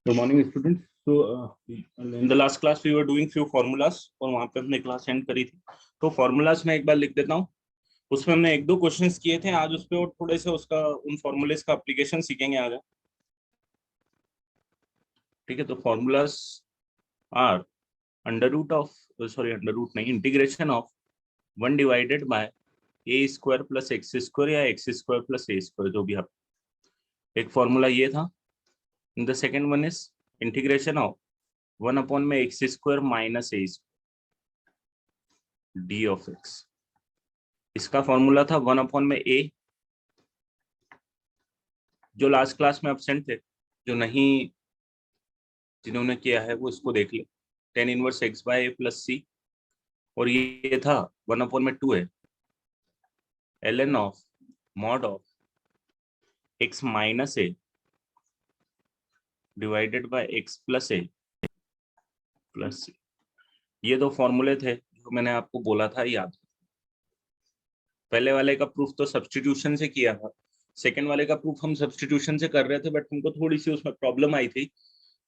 Good morning, students. In the last class we were doing few formulas और वहां पे हमने क्लास एंड करी थी. तो फॉर्मूलाज में एक बार लिख देता हूँ. उसमें हमने एक दो क्वेश्चंस किए थे आज उस पे और थोड़े से उसका उन फॉर्मूलेस का एप्लीकेशन सीखेंगे आगे. ठीक है. तो फॉर्मूलाज आर अंडर रूट नहीं, integration of 1 divided by a square plus x square या x square plus a square, जो भी आप. एक फॉर्मूला ये था. The second one is integration of 1 upon में x square minus a d of x. इसका फॉर्मूला था 1 अपॉन में ए. जो लास्ट क्लास में एब्सेंट थे, जो नहीं जिन्होंने किया है वो इसको देख ले. Tan inverse x by a plus c. और ये था 1 अपॉन में 2 है ln of mod of x minus a divided by x plus a plus c. ये दो फॉर्मूले थे जो मैंने आपको बोला था याद. पहले वाले का प्रूफ तो सब्स्टिट्यूशन से किया था. सेकंड वाले का प्रूफ हम सब्स्टिट्यूशन से कर रहे थे, बट हमको थोड़ी सी उसमें प्रॉब्लम आई थी.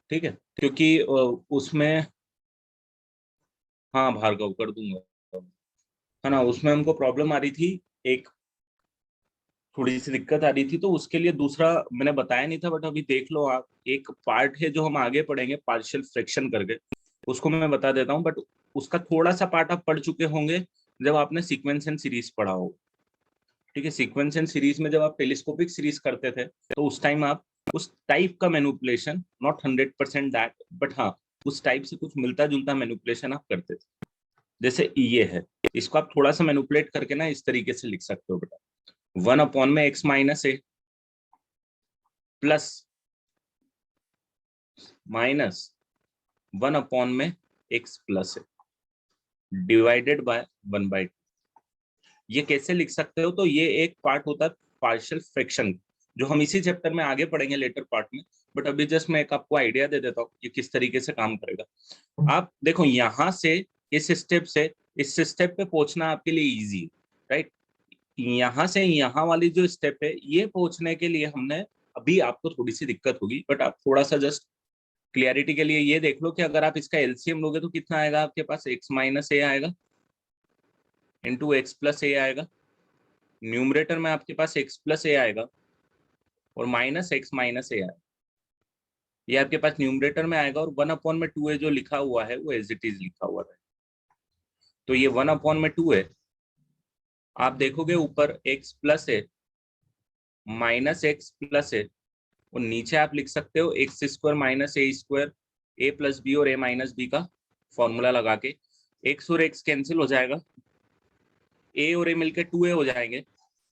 ठीक है. क्योंकि उसमें, हाँ भार्गव कर दूंगा, है ना. उसमें हमको प्रॉब्लम आ रही थी, एक थोड़ी सी दिक्कत आ रही थी. तो उसके लिए दूसरा मैंने बताया नहीं था, बट अभी देख लो आप. एक पार्ट है जो हम आगे पढ़ेंगे पार्शियल फ्रैक्शन करके, उसको मैं बता देता हूँ. बट उसका थोड़ा सा पार्ट आप पढ़ चुके होंगे जब आपने सीक्वेंस एंड सीरीज पढ़ा हो. ठीक है. सीक्वेंस एंड सीरीज में जब आप टेलीस्कोपिक सीरीज करते थे तो उस टाइम आप उस टाइप का मैनिपुलेशन, नॉट 100% दैट, बट हाँ उस टाइप से कुछ मिलता जुलता मैनिपुलेशन आप करते थे. जैसे ये है, इसको आप थोड़ा सा मैनिपुलेट करके ना इस तरीके से लिख सकते हो बेटा. 1 अपॉन में एक्स माइनस ए प्लस माइनस 1 अपॉन में एक्स प्लस ए डिवाइडेड बाय 1/2. ये कैसे लिख सकते हो? तो ये एक पार्ट होता है पार्शियल फ्रैक्शन, जो हम इसी चैप्टर में आगे पढ़ेंगे लेटर पार्ट में. बट अभी जस्ट मैं एक आपको आइडिया दे देता हूँ ये किस तरीके से काम करेगा. आप देखो, यहाँ से इस स्टेप से इस स्टेप पे पहुंचना आपके लिए इजी है, राइट. यहाँ से यहाँ वाली जो स्टेप है, ये पहुंचने के लिए हमने, अभी आपको थोड़ी सी दिक्कत होगी, बट आप थोड़ा सा जस्ट क्लियरिटी के लिए ये देख लो कि अगर आप इसका एलसीएम लोगे तो कितना आएगा आपके पास. एक्स माइनस ए आएगा इंटू एक्स प्लस ए आएगा. न्यूमरेटर में आपके पास एक्स प्लस ए आएगा और माइनस एक्स माइनस ए आएगा. ये आपके पास न्यूमरेटर में आएगा. और 1 अपॉन में 2 ए जो लिखा हुआ है वो एज इट इज लिखा हुआ है. तो ये 1 अपॉन में 2 है. आप देखोगे ऊपर एक्स प्लस ए माइनस एक्स प्लस ए, और नीचे आप लिख सकते हो x square minus a square, A plus B और ए माइनस बी का फॉर्मूला लगा के. एक्स और एक्स कैंसिल हो जाएगा, ए और ए मिलकर 2a हो जाएंगे,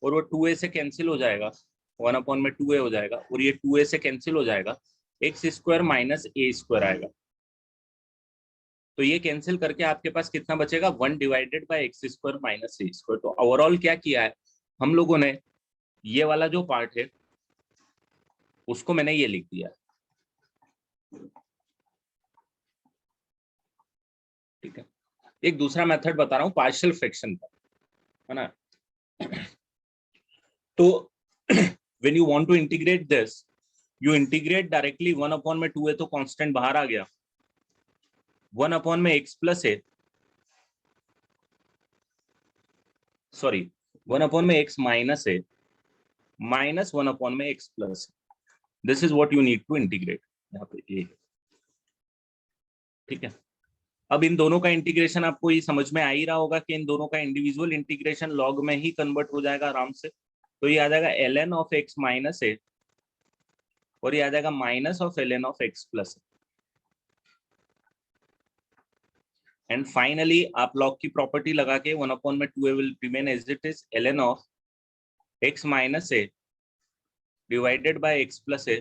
और वो 2a से कैंसिल हो जाएगा. 1 अपॉन में 2a हो जाएगा, और ये 2a से कैंसिल हो जाएगा. X square minus a square आएगा. तो ये कैंसिल करके आपके पास कितना बचेगा? 1 divided by x square minus a square. तो ओवरऑल क्या किया है हम लोगों ने, ये वाला जो पार्ट है उसको मैंने ये लिख दिया. ठीक है. एक दूसरा मेथड बता रहा हूँ पार्शियल फ्रैक्शन का, है ना. तो when you want to integrate this, you integrate directly 1 upon में 2 है तो कांस्टेंट बाहर आ गया. 1 अपॉन में एक्स प्लस है, सॉरी 1 अपॉन में एक्स माइनस है माइनस 1 अपॉन में x plus. This is what you need to integrate. यहाँ पे ये, ठीक है. अब इन दोनों का इंटीग्रेशन आपको ये समझ में आ ही रहा होगा कि इन दोनों का इंडिविजुअल इंटीग्रेशन लॉग में ही कन्वर्ट हो जाएगा आराम से. तो ये आ जाएगा ln of x minus a, और ये आ जाएगा minus of ln of x plus. And finally आप लॉग की प्रॉपर्टी लगा के 1 अपॉन में 2a will remain as it is ln of x minus a divided by x plus a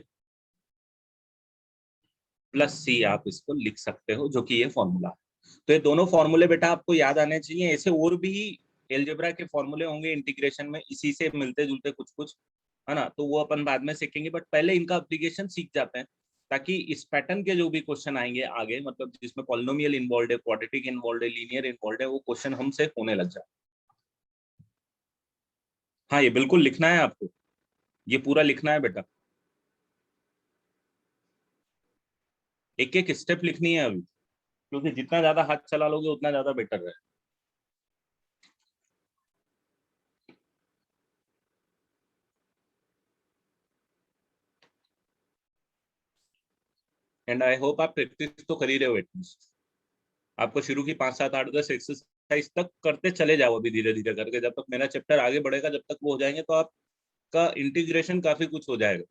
plus c. आप इसको लिख सकते हो, जो कि ये फॉर्मूला है. तो ये दोनों फॉर्मूले बेटा आपको याद आने चाहिए. ऐसे और भी एलजेब्रा के फॉर्मूले होंगे इंटीग्रेशन में, इसी से मिलते जुलते कुछ कुछ, है ना. तो वो अपन बाद में सीखेंगे, बट पहले इनका एप्लीकेशन सीख जाते हैं, ताकि इस पैटर्न के जो भी क्वेश्चन आएंगे आगे, मतलब जिसमें पॉलिनोमियल इन्वॉल्व है, क्वाड्रेटिक इन्वॉल्व है, लीनियर इन्वॉल्व है, वो क्वेश्चन हमसे होने लग जाए. हाँ ये बिल्कुल लिखना है आपको, ये पूरा लिखना है बेटा. एक एक स्टेप लिखनी है अभी, क्योंकि जितना ज्यादा हाथ चला लोगे उतना ज्यादा बेटर रहेगा। एंड आई होप आप प्रैक्टिस तो कर ही रहे हो एटलीस्ट। आपको शुरू की 5 7 8 10 एक्सरसाइज तक करते चले जाओ अभी धीरे धीरे करके, जब तक मेरा चैप्टर आगे बढ़ेगा, जब तक वो हो जाएंगे तो आपका इंटीग्रेशन काफी कुछ हो जाएगा।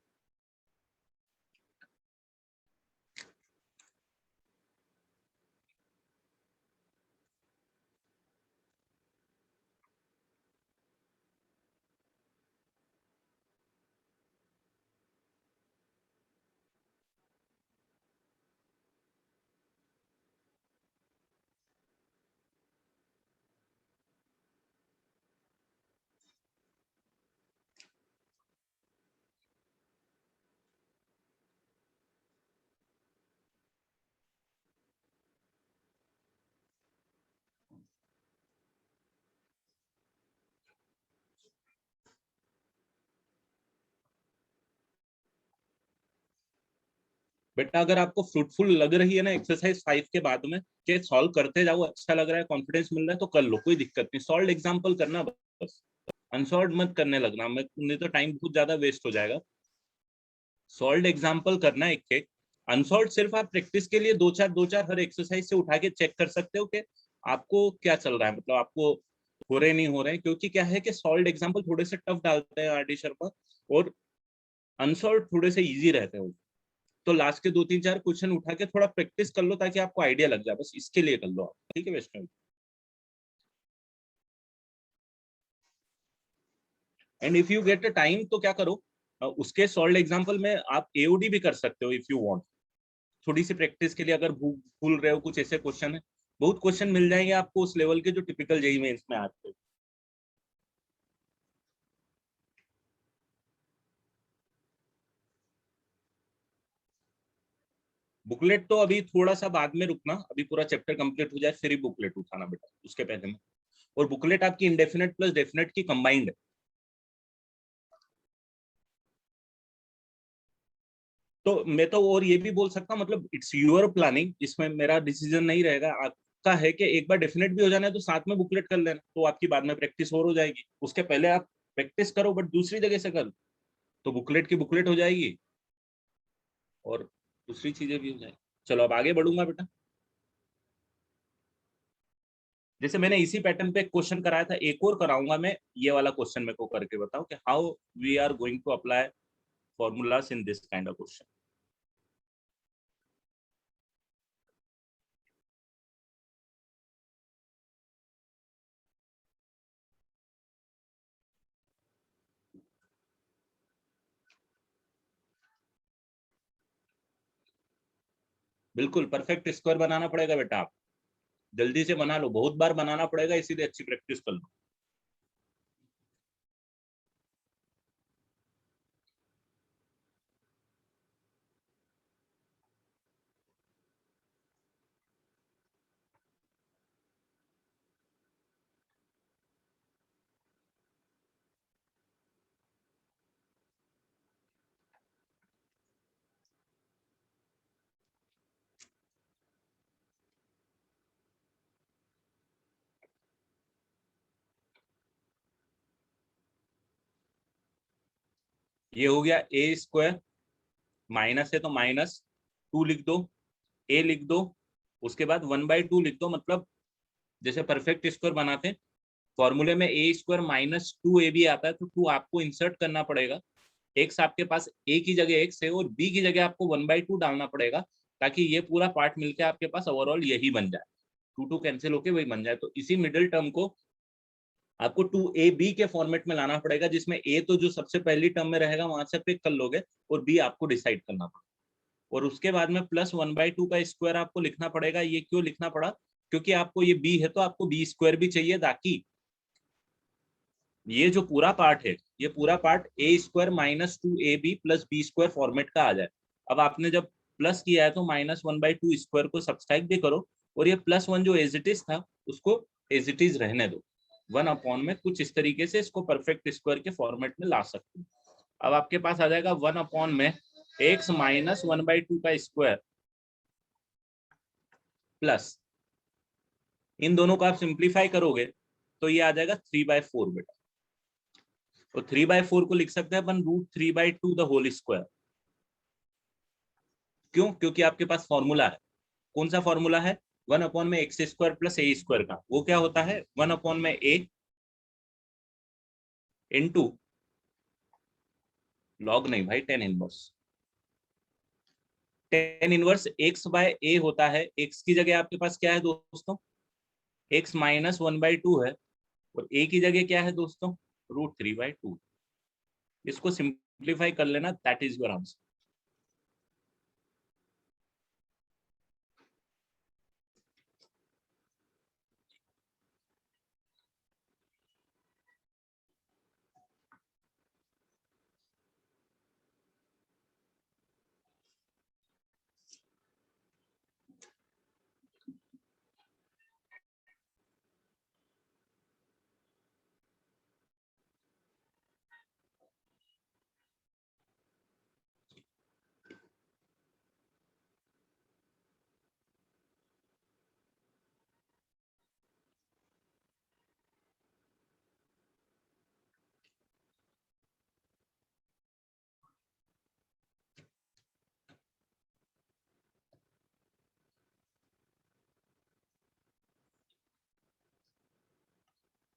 बेटा अगर आपको फ्रूटफुल लग रही है ना एक्सरसाइज 5 के बाद में, कि सॉल्व करते जाओ, अच्छा लग रहा है, कॉन्फिडेंस मिल रहा है, तो कर लो, कोई दिक्कत नहीं। सॉल्व एग्जाम्पल करना बस, अनसॉल्व मत करने लगना, मैं नहीं तो टाइम बहुत ज्यादा वेस्ट हो जाएगा। सॉल्व एग्जाम्पल करना एक एक। अनसॉल्व सिर्फ आप प्रैक्टिस के लिए दो चार हर एक्सरसाइज से उठा के चेक कर सकते हो कि आपको क्या चल रहा है, मतलब आपको हो रहे नहीं हो रहे हैं। क्योंकि क्या है कि सॉल्व एग्जाम्पल थोड़े से टफ डालते हैं आर डी शर्मा, और अनसॉल्व थोड़े से इजी रहते हैं। तो लास्ट के 2 3 4 क्वेश्चन उठा के थोड़ा प्रैक्टिस कर लो, ताकि आपको आइडिया लग जाए, बस इसके लिए कर लो आप। ठीक है Vaishnav. And if you get a time तो क्या करो, उसके सॉल्व एग्जांपल में आप एओडी भी कर सकते हो इफ यू वांट। थोड़ी सी प्रैक्टिस के लिए अगर भूल रहे हो कुछ ऐसे क्वेश्चन है, बहुत क्वेश्चन मिल जाएंगे आपको उस लेवल के जो टिपिकल जेई मेंस में आते हैं। बुकलेट तो अभी थोड़ा सा बाद में रुकना, अभी पूरा चैप्टर कंप्लीट हो जाए फिर ही बुकलेट उठाना बेटा, उसके पहले में। और बुकलेट आपकी इंडेफिनेट प्लस डेफिनेट की कंबाइंड है। तो मैं तो और ये भी बोल सकता हूँ, मतलब इट्स यूर प्लानिंग, इसमें मेरा डिसीजन नहीं रहेगा। आपका है कि एक बार डेफिनेट भी हो जाना है तो साथ में बुकलेट कर लेना, तो आपकी बाद में प्रैक्टिस और हो जाएगी। उसके पहले आप प्रैक्टिस करो बट दूसरी जगह से कर, तो बुकलेट की बुकलेट हो जाएगी और दूसरी चीजें भी हो जाएगी। चलो अब आगे बढ़ूंगा बेटा। जैसे मैंने इसी पैटर्न पे एक क्वेश्चन कराया था, एक और कराऊंगा मैं, ये वाला क्वेश्चन मेरे को करके बताओ कि how we are going to apply formulas in this kind of question. बिल्कुल परफेक्ट स्क्वायर बनाना पड़ेगा बेटा, आप जल्दी से बना लो, बहुत बार बनाना पड़ेगा, इसीलिए अच्छी प्रैक्टिस कर लो। ये हो गया ए स्क्वायर, माइनस है तो माइनस 2 लिख दो, ए लिख दो, उसके बाद 1/2 लिख दो। मतलब जैसे परफेक्ट स्क्वायर बनाते हैं, फॉर्मूले में ए स्क्वायर माइनस 2ab आता है, तो 2 आपको इंसर्ट करना पड़ेगा। एक्स आपके पास ए की जगह एक्स है और बी की जगह आपको 1/2 डालना पड़ेगा, ताकि ये पूरा पार्ट मिलके आपके पास ओवरऑल यही बन जाए, 2 कैंसिल होके वही बन जाए। तो इसी मिडिल टर्म को आपको 2ab के फॉर्मेट में लाना पड़ेगा, जिसमें ए तो जो सबसे पहली टर्म में रहेगा वहां से पिक कर लोगे, और बी आपको डिसाइड करना पड़ेगा। और उसके बाद में प्लस 1/2 का स्क्वायर आपको लिखना पड़ेगा। ये क्यों लिखना पड़ा, क्योंकि आपको ये बी है तो आपको बी स्क्वायर भी चाहिए, ताकि ये जो पूरा पार्ट है, ये पूरा part a square minus 2ab plus b square format का आ जाए। अब आपने जब प्लस किया है तो -1/2 स्क्वायर को सब्सट्रैक्ट भी करो, और ये +1 जो एज इट इज था उसको एज इट इज रहने दो। 1 अपॉन में कुछ इस तरीके से इसको परफेक्ट स्क्वायर के फॉर्मेट में ला सकते हो। अब आपके पास आ जाएगा 1 अपॉन में x -1/2 का स्क्वायर प्लस इन दोनों को आप सिंप्लीफाई करोगे तो ये आ जाएगा 3/4 बेटा। तो 3/4 को लिख सकते हैं अपन √3/2 द होल स्क्वायर। क्यों? क्योंकि आपके पास फॉर्मूला है। कौन सा फॉर्मूला है? 1/x² प्लस a² का। वो क्या होता है? 1/a इंटू लॉग नहीं भाई, tan इनवर्स x/a होता है। x की जगह आपके पास क्या है दोस्तों? x - 1/2 है। और a की जगह क्या है दोस्तों? √3/2। इसको सिंप्लीफाई कर लेना, दैट इज योर आंसर।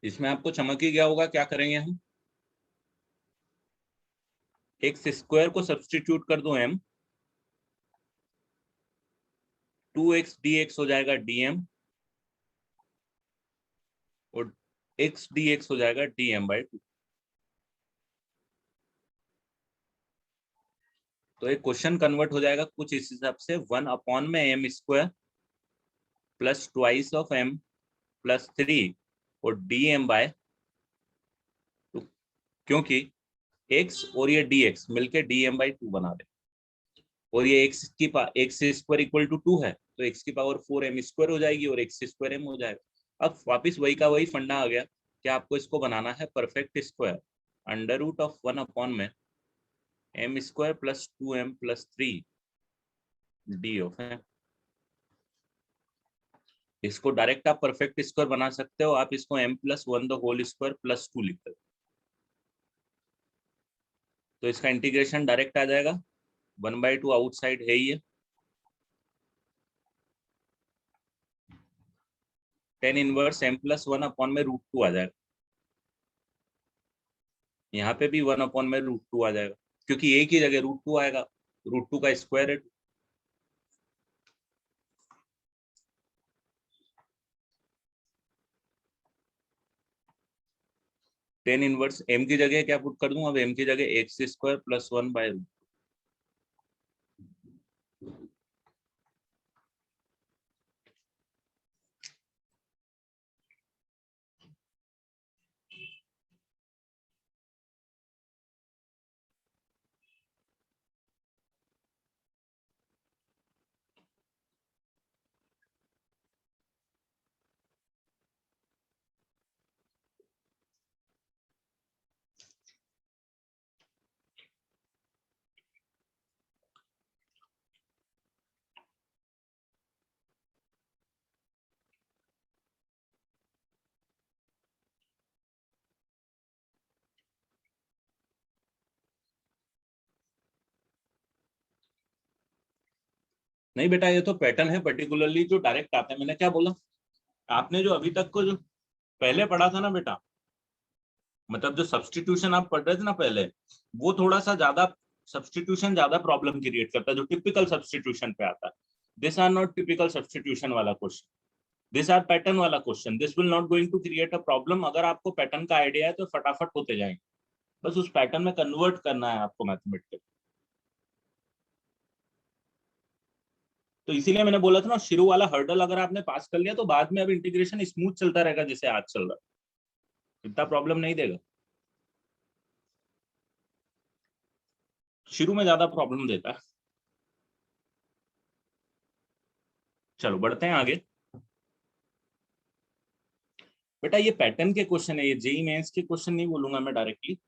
इसमें आपको चमक ही गया होगा। क्या करेंगे हम? x² को सब्सटीट्यूट कर दो m, 2x dx हो जाएगा dm, और x dx हो जाएगा dm/2। तो एक क्वेश्चन कन्वर्ट हो जाएगा कुछ इस हिसाब से, 1/m² plus twice of m plus 3 और dm/2। क्योंकि x और ये dx मिलके dm/2 बना दे, और ये x² इक्वल टू 2 है, तो x की पावर 4m² हो जाएगी और x² m हो जाएगा। अब वापिस वही का वही फंडा आ गया कि आपको इसको बनाना है परफेक्ट स्क्वायर। √1 में m² plus 2m plus 3 d of है। इसको डायरेक्ट आप परफेक्ट स्क्वायर बना सकते हो। आप इसको m+1 the whole square plus 2 लिखते हो, तो इसका इंटीग्रेशन डायरेक्ट आ जाएगा। 1/2 आउटसाइड है ही है। tan 1 m+1 में √2 आ जाएगा। यहाँ पे भी 1 में √2 आ जाएगा, क्योंकि एक ही जगह √2 आएगा। √2 का स्क्वायर है। tan 1 m की जगह क्या पुट कर दूं? अब m की जगह x² प्लस 1/√। नहीं बेटा, ये तो पैटर्न है पर्टिकुलरली जो डायरेक्ट आते हैं। मैंने क्या बोला? आपने जो अभी तक को जो पहले पढ़ा था ना बेटा, मतलब जो सब्सटीट्यूशन आप पढ़ रहे थे ना पहले, वो थोड़ा सा ज्यादा सब्सटीट्यूशन ज्यादा प्रॉब्लम क्रिएट करता है, जो टिपिकल सब्सटीट्यूशन पे आता है। This are not typical substitution वाला क्वेश्चन, दिस आर पैटर्न वाला question. This will not going to create a problem. अगर आपको पैटर्न का आइडिया है तो फटाफट होते जाएंगे। बस उस पैटर्न में कन्वर्ट करना है आपको मैथमेटिकल। तो इसीलिए मैंने बोला था ना, शुरू वाला हर्डल अगर आपने पास कर लिया तो बाद में अब इंटीग्रेशन स्मूथ चलता रहेगा जैसे आज चल रहा है। इतना प्रॉब्लम नहीं देगा। शुरू में ज्यादा प्रॉब्लम देता है। चलो बढ़ते हैं आगे। बेटा ये पैटर्न के क्वेश्चन है, ये जेई मेंस के क्वेश्चन नहीं बोलूंगा मैं डायरेक्टली।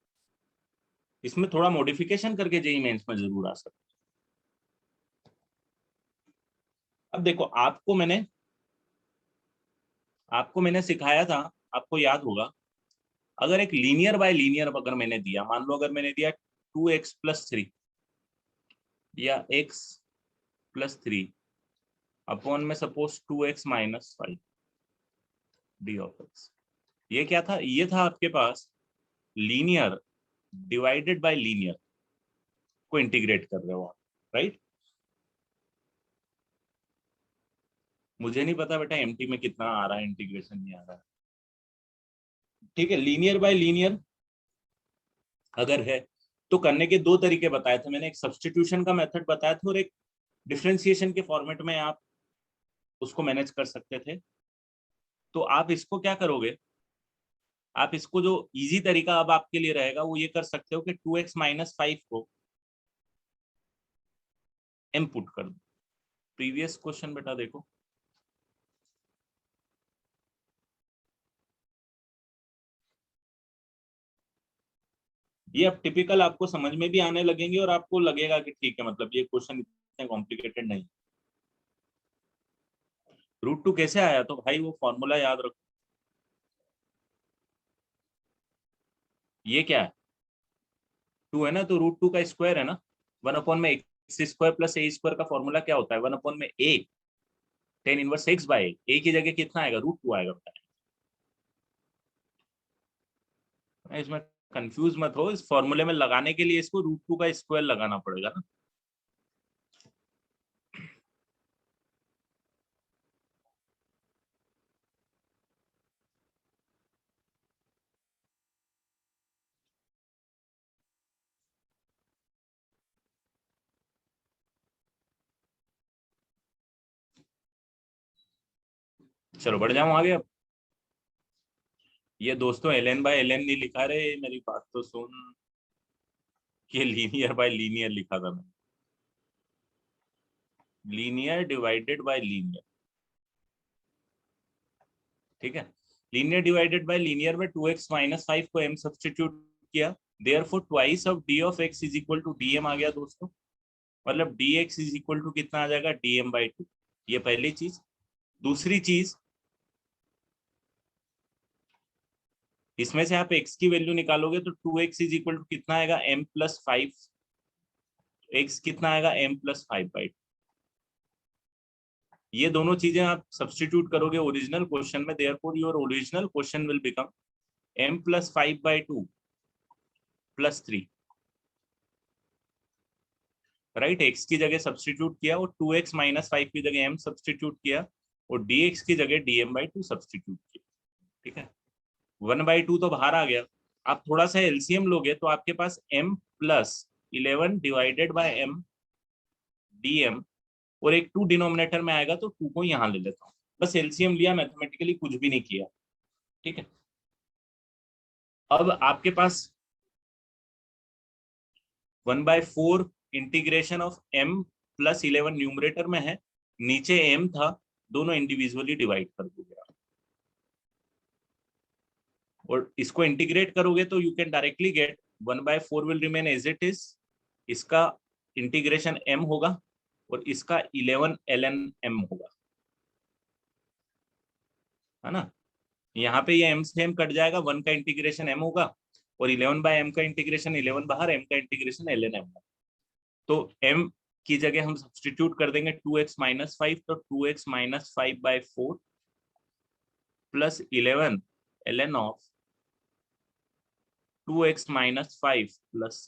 इसमें थोड़ा मॉडिफिकेशन करके जेई मेंस में जरूर आ सकता है। अब देखो, आपको मैंने आपको मैंने सिखाया था, आपको याद होगा, अगर एक लीनियर बाय लीनियर अगर मैंने दिया, मान लो अगर मैंने दिया 2x+3 या x+3 अपॉन में suppose 2x-5 D of x, ये क्या था? ये था आपके पास लीनियर डिवाइडेड बाय लीनियर को इंटीग्रेट कर रहे हो आप, राइट? मुझे नहीं पता बेटा एमटी में कितना आ रहा है, इंटीग्रेशन नहीं आ रहा है, ठीक है। लीनियर बाय लीनियर अगर है तो करने के दो तरीके बताए थे मैंने, एक सब्स्टिट्यूशन का मेथड बताया था और एक डिफरेंशिएशन के फॉर्मेट में आप उसको मैनेज कर सकते थे। तो आप इसको क्या करोगे, आप इसको जो इजी तरीका अब आपके लिए रहेगा वो ये कर सकते हो कि 2x-5 को m पुट कर दो। प्रीवियस क्वेश्चन बेटा देखो, ये अब टिपिकल आपको समझ में भी आने लगेंगे और आपको लगेगा कि ठीक है, मतलब ये क्वेश्चन इतने कॉम्प्लिकेटेड नहीं। √2 कैसे आया? तो भाई वो फॉर्मूला याद रखो, ये क्या है? 2 है ना, तो √2 का स्क्वायर है ना, 1/x² प्लस a² का फॉर्मूला क्या होता है? 1/a tan inverse x by a की जगह कितना आएगा? √2 आएगा बेटा। इसमें कंफ्यूज मत हो, इस फॉर्मूले में लगाने के लिए इसको √2 का स्क्वायर लगाना पड़ेगा ना। चलो बढ़ जाऊं आगे अब। ये दोस्तों ln बाय ln नहीं लिखा रहे, मेरी बात तो सुन, ये लीनियर बाय लीनियर लिखा था मैंने, लीनियर डिवाइडेड बाय लीनियर, ठीक है। लीनियर डिवाइडेड बाय लीनियर में 2x-5 को m सब्स्टिट्यूट किया, therefore twice of d of x is equal to dm आ गया दोस्तों, मतलब dx इज इक्वल टू कितना आ जाएगा? dm/2। ये पहली चीज। दूसरी चीज, इसमें से आप x की वैल्यू निकालोगे तो 2x इज इक्वल टू कितना आएगा? m+5। x कितना आएगा? m+5/2। ये दोनों चीजें आप सब्स्टिट्यूट करोगे ओरिजिनल क्वेश्चन में, therefore your original question will become m+5/2 +3, right. x की जगह सब्स्टिट्यूट किया और 2x-5 की जगह m सब्स्टिट्यूट किया और dx की जगह dm/2 सब्स्टिट्यूट किया, ठीक है। 1/2 तो बाहर आ गया। आप थोड़ा सा एलसीएम लोगे तो आपके पास m+11 divided by m dm और एक 2 डिनोमिनेटर में आएगा, तो 2 को यहाँ ले लेता हूँ, बस एलसीएम लिया, मैथमेटिकली कुछ भी नहीं किया, ठीक है। अब आपके पास 1/4 इंटीग्रेशन ऑफ m+11 न्यूमरेटर में है, नीचे m था, दोनों इंडिविजुअली डिवाइड कर दोगे आप और इसको इंटीग्रेट करोगे तो you can directly get 1/4 will remain as it is, इसका इंटीग्रेशन m होगा और इसका 11 ln m होगा, है ना। यहाँ पे ये m से m कट जाएगा, 1 का इंटीग्रेशन m होगा और 11/m का इंटीग्रेशन 11 बाहर, m का इंटीग्रेशन ln m होगा। तो m की जगह हम सब्स्टिट्यूट कर देंगे 2x-5, तो 2x-5/4 plus 11 ln of 2x-5 plus.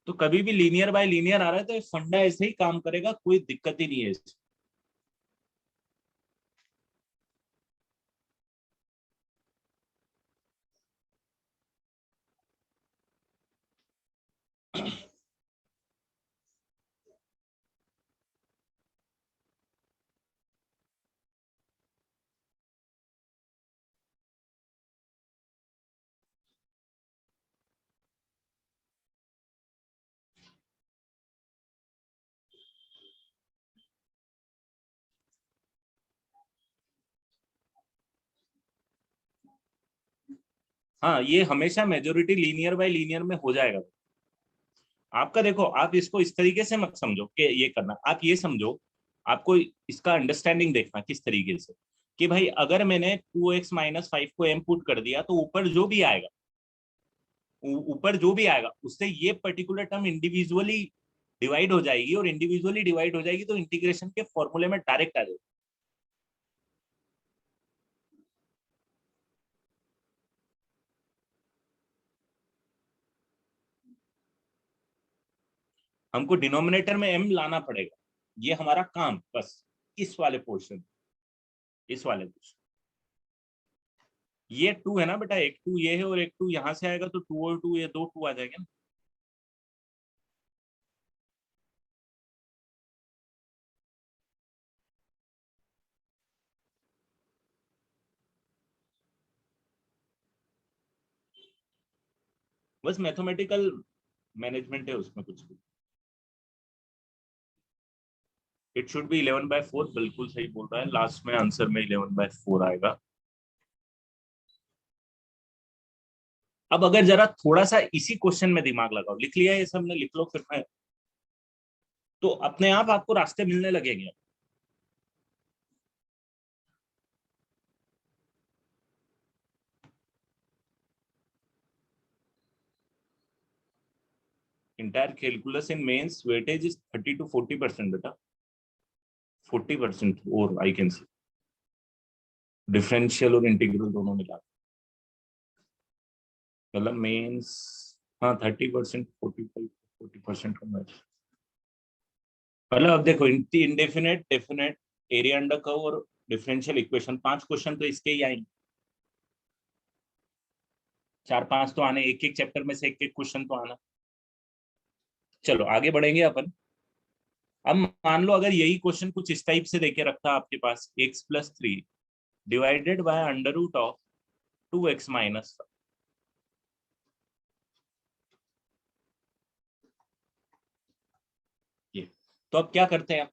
तो कभी भी लीनियर बाय लीनियर आ रहा है तो फंडा ऐसे ही काम करेगा, कोई दिक्कत ही नहीं है इसमें। हाँ, ये हमेशा मेजोरिटी लीनियर बाय लीनियर में हो जाएगा। आपका देखो, आप इसको इस तरीके से मत समझो कि ये करना, आप ये समझो, आपको इसका अंडरस्टैंडिंग देखना किस तरीके से। कि भाई अगर मैंने 2x-5 को m पुट कर दिया तो ऊपर जो भी आएगा, ऊपर जो भी आएगा उससे ये पर्टिकुलर टर्म इंडिविजुअली डिवाइड हो जाएगी, और इंडिविजुअली डिवाइड हो जाएगी तो इंटीग्रेशन के फॉर्मूले में डायरेक्ट आ जाएगी। हमको डिनोमिनेटर में m लाना पड़ेगा, ये हमारा काम बस इस वाले पोर्शन, इस वाले पोर्शन। ये 2 है ना बेटा, एक 2 ये है और एक 2 यहां से आएगा, तो 2 और 2 ये दो 2 आ जाएंगे ना। बस मैथमेटिकल मैनेजमेंट है उसमें कुछ भी। इट शुड बी 11/4, बिल्कुल सही बोल रहा है, लास्ट में आंसर में 11/4 आएगा। अब अगर जरा थोड़ा सा इसी क्वेश्चन में दिमाग लगाओ, लिख लिया ये सब ने, लिख लो फिर मैं, तो अपने आप आपको रास्ते मिलने लगेंगे। Entire calculus in mains weightage is 30 to 40% बेटा, 40%, और आई कैन सी डिफरेंशियल और इंटीग्रल दोनों मिला, मतलब मेंस, हाँ 30%, 40% का मैच। मतलब अब देखो, indefinite, definite, area under curve और डिफरेंशियल इक्वेशन, 5 क्वेश्चन तो इसके ही आएंगे, 4-5 तो आने, एक एक चैप्टर में से एक एक क्वेश्चन तो आना। चलो आगे बढ़ेंगे अपन। अब मान लो अगर यही क्वेश्चन कुछ इस टाइप से देके रखा आपके पास, x+3 divided by under root of 2x-, ये तो अब क्या करते हैं,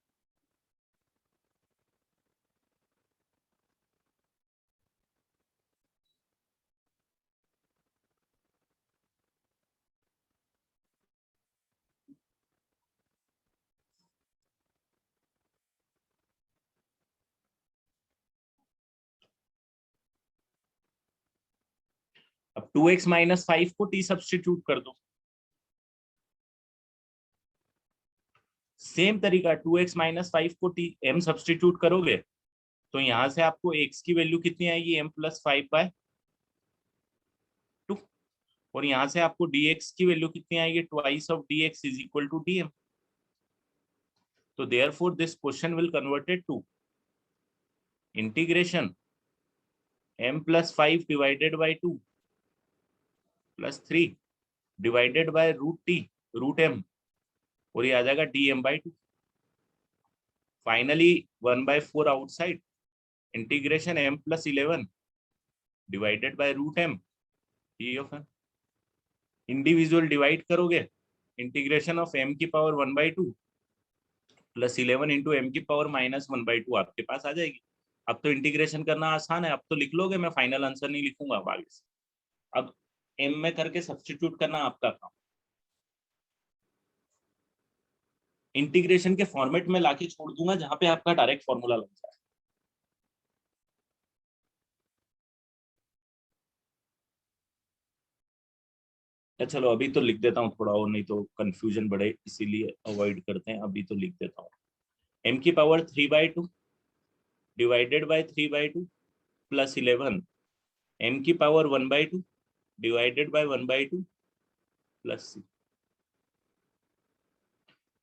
अब 2x-5 को t सब्सटीट्यूट कर दो, सेम तरीका 2x-5 को t m सब्सटीट्यूट करोगे तो यहां से आपको x की वैल्यू कितनी आएगी, m+5/2, और यहां से आपको dx की वैल्यू कितनी आएगी, twice of dx is equal to dm। तो therefore this question will converted to integration m+5 divided by 2 +3 divided by √m, और ये आ जाएगा dm/2। Finally 1/4 outside, integration m+11 divided by √m d of m। Individual divide करोगे, integration of m की power 1/2 +11 into m की power -1/2 आपके पास आ जाएगी। अब तो इंटीग्रेशन करना आसान है, अब तो लिख लोगे, मैं फाइनल आंसर नहीं लिखूंगा अब आगे से। अब m में करके सब्स्टिट्यूट करना आपका काम, इंटीग्रेशन के फॉर्मेट में लाके छोड़ दूंगा जहां पे आपका डायरेक्ट फॉर्मूला लग जाए। या चलो अभी तो लिख देता हूँ थोड़ा, और नहीं तो कंफ्यूजन बढ़े, इसीलिए अवॉइड करते हैं, अभी तो लिख देता हूँ। m की पावर 3/2 डिवाइडेड बाय 3/2 +11 m की पावर 1/2 डिवाइडेड बाय 1/2 +6।